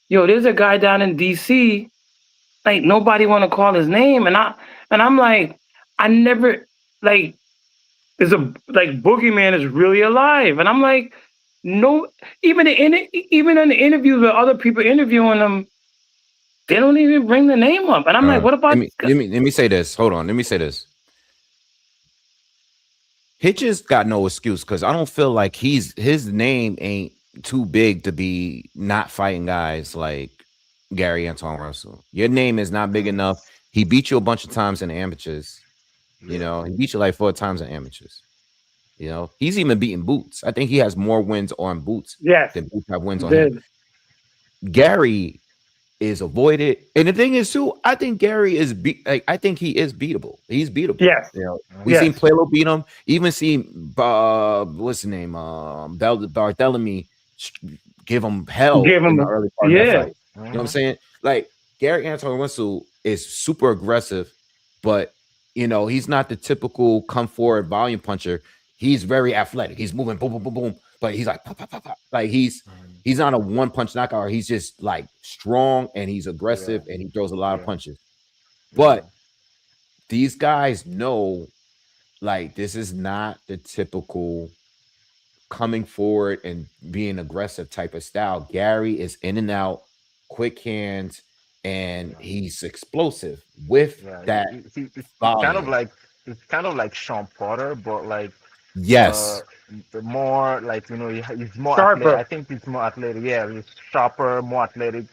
"Yo, there's a guy down in DC, like nobody want to call his name," and I'm like, I never like is a like Boogeyman is really alive, and I'm like, no, even in the interviews with other people interviewing him, they don't even bring the name up, and I'm like, what Let about? me let me let me say this. Hold on. Let me say this. Hitchens got no excuse because I don't feel like his name ain't too big to be not fighting guys like Gary Anton Russell. Your name is not big enough. Facts. He beat you a bunch of times in the amateurs. Yeah. He beat you like 4 times in amateurs. He's even beaten Boots. I think he has more wins on Boots Yes, than Boots have wins on him. did Gary is avoided. And the thing is, too, I think Gary is I think he is beatable. He's beatable. yes, We seen yes, Plelo beat him. Even seen what's his name? Barthélemy give him hell give in him the a early part of that yeah. fight. You know what I'm Uh-huh. saying? Like Gary Anton Russell is super aggressive, but he's not the typical come forward volume puncher. He's very athletic. He's moving boom, boom, boom, boom. But he's like pop, pop, pop, pop. Like he's not a one punch knockout. He's just like strong and he's Yeah. aggressive and he throws a lot of Yeah. punches. Yeah. But these guys know like this is not the typical coming forward and being aggressive type of style. Gary is in and out, quick hands, and he's explosive with that it's volume. kind of like Sean Porter, but like Yes. the more like he's more Sharper. athletic. I think he's more athletic. Yeah, he's sharper, more athletic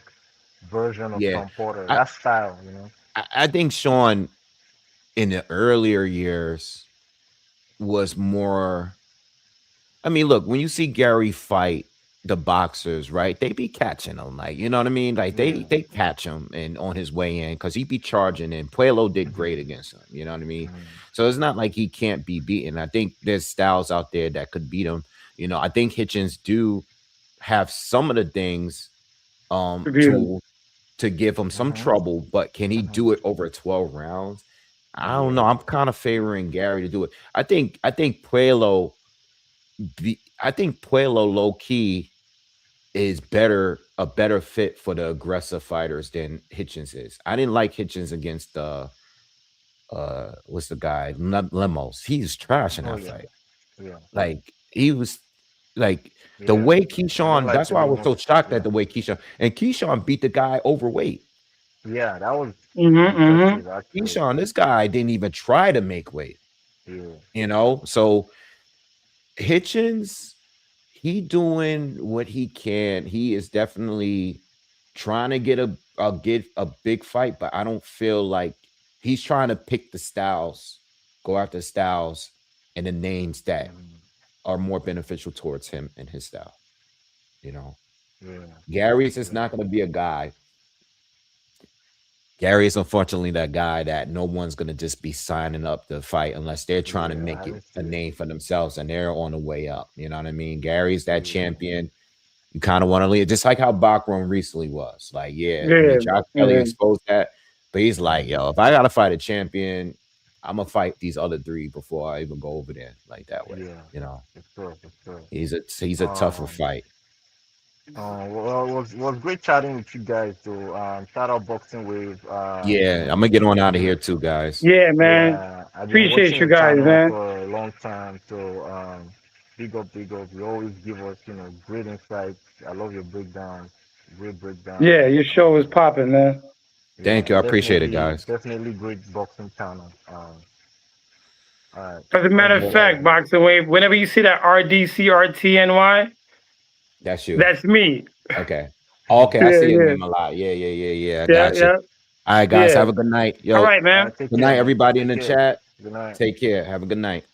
version of Yeah. Sean Porter. That style, I think Sean in the earlier years was more. I mean, look, when you see Gary fight the boxers, right? They be catching him, like, you know what I mean? Like they catch him and on his way in because he be charging, and Puello did great against him. You know what I mean? So it's not like he can't be beaten. I think there's styles out there that could beat him. You know, I think Hitchens do have some of the things to give him some trouble, but can he do it over 12 rounds? I don't know. I'm kind of favoring Gary to do it. I think Puello low key is a better fit for the aggressive fighters than Hitchens is. I didn't like Hitchens against what's the guy? Lemos. He's trash in that fight. Yeah. Like he was like the way Keyshawn, that's why I was so shocked at the way Keyshawn beat the guy overweight. Yeah, that was Keyshawn, this guy didn't even try to make weight. Yeah. You know, so Hitchens, he doing what he can. He is definitely trying to get a big fight, but I don't feel like he's trying to pick the styles, go after styles and the names that are more beneficial towards him and his style. You know, Gary's is not going to be a guy. Gary is unfortunately that guy that no one's going to just be signing up to fight unless they're trying to make it a name for themselves and they're on the way up. You know what I mean? Gary's that champion. You kind of want to leave, just like how Bachron recently was. Like, I mean, Josh Kelly exposed that, but he's like, yo, if I got to fight a champion, I'm going to fight these other three before I even go over there like that way. You know, for sure. He's a tougher fight. Well, it was great chatting with you guys. So, shout out Boxingwave. I'm gonna get on out of here too, guys. Yeah, man. I've been Appreciate watching you your guys, channel man. for a long time. So, big up. You always give us, great insights. I love your breakdowns. Great breakdown. Yeah, your show is popping, man. Thank you. I appreciate it, guys. Definitely great boxing channel. All right. As a matter of fact, Boxingwave, whenever you see that RDCRTNY, that's you. That's me. Okay. Okay, I see your name a lot. Yeah. I got you. All right, guys. Have a good night. Yo, all right, man. Good night, everybody in the chat. Good night. Take care. Have a good night.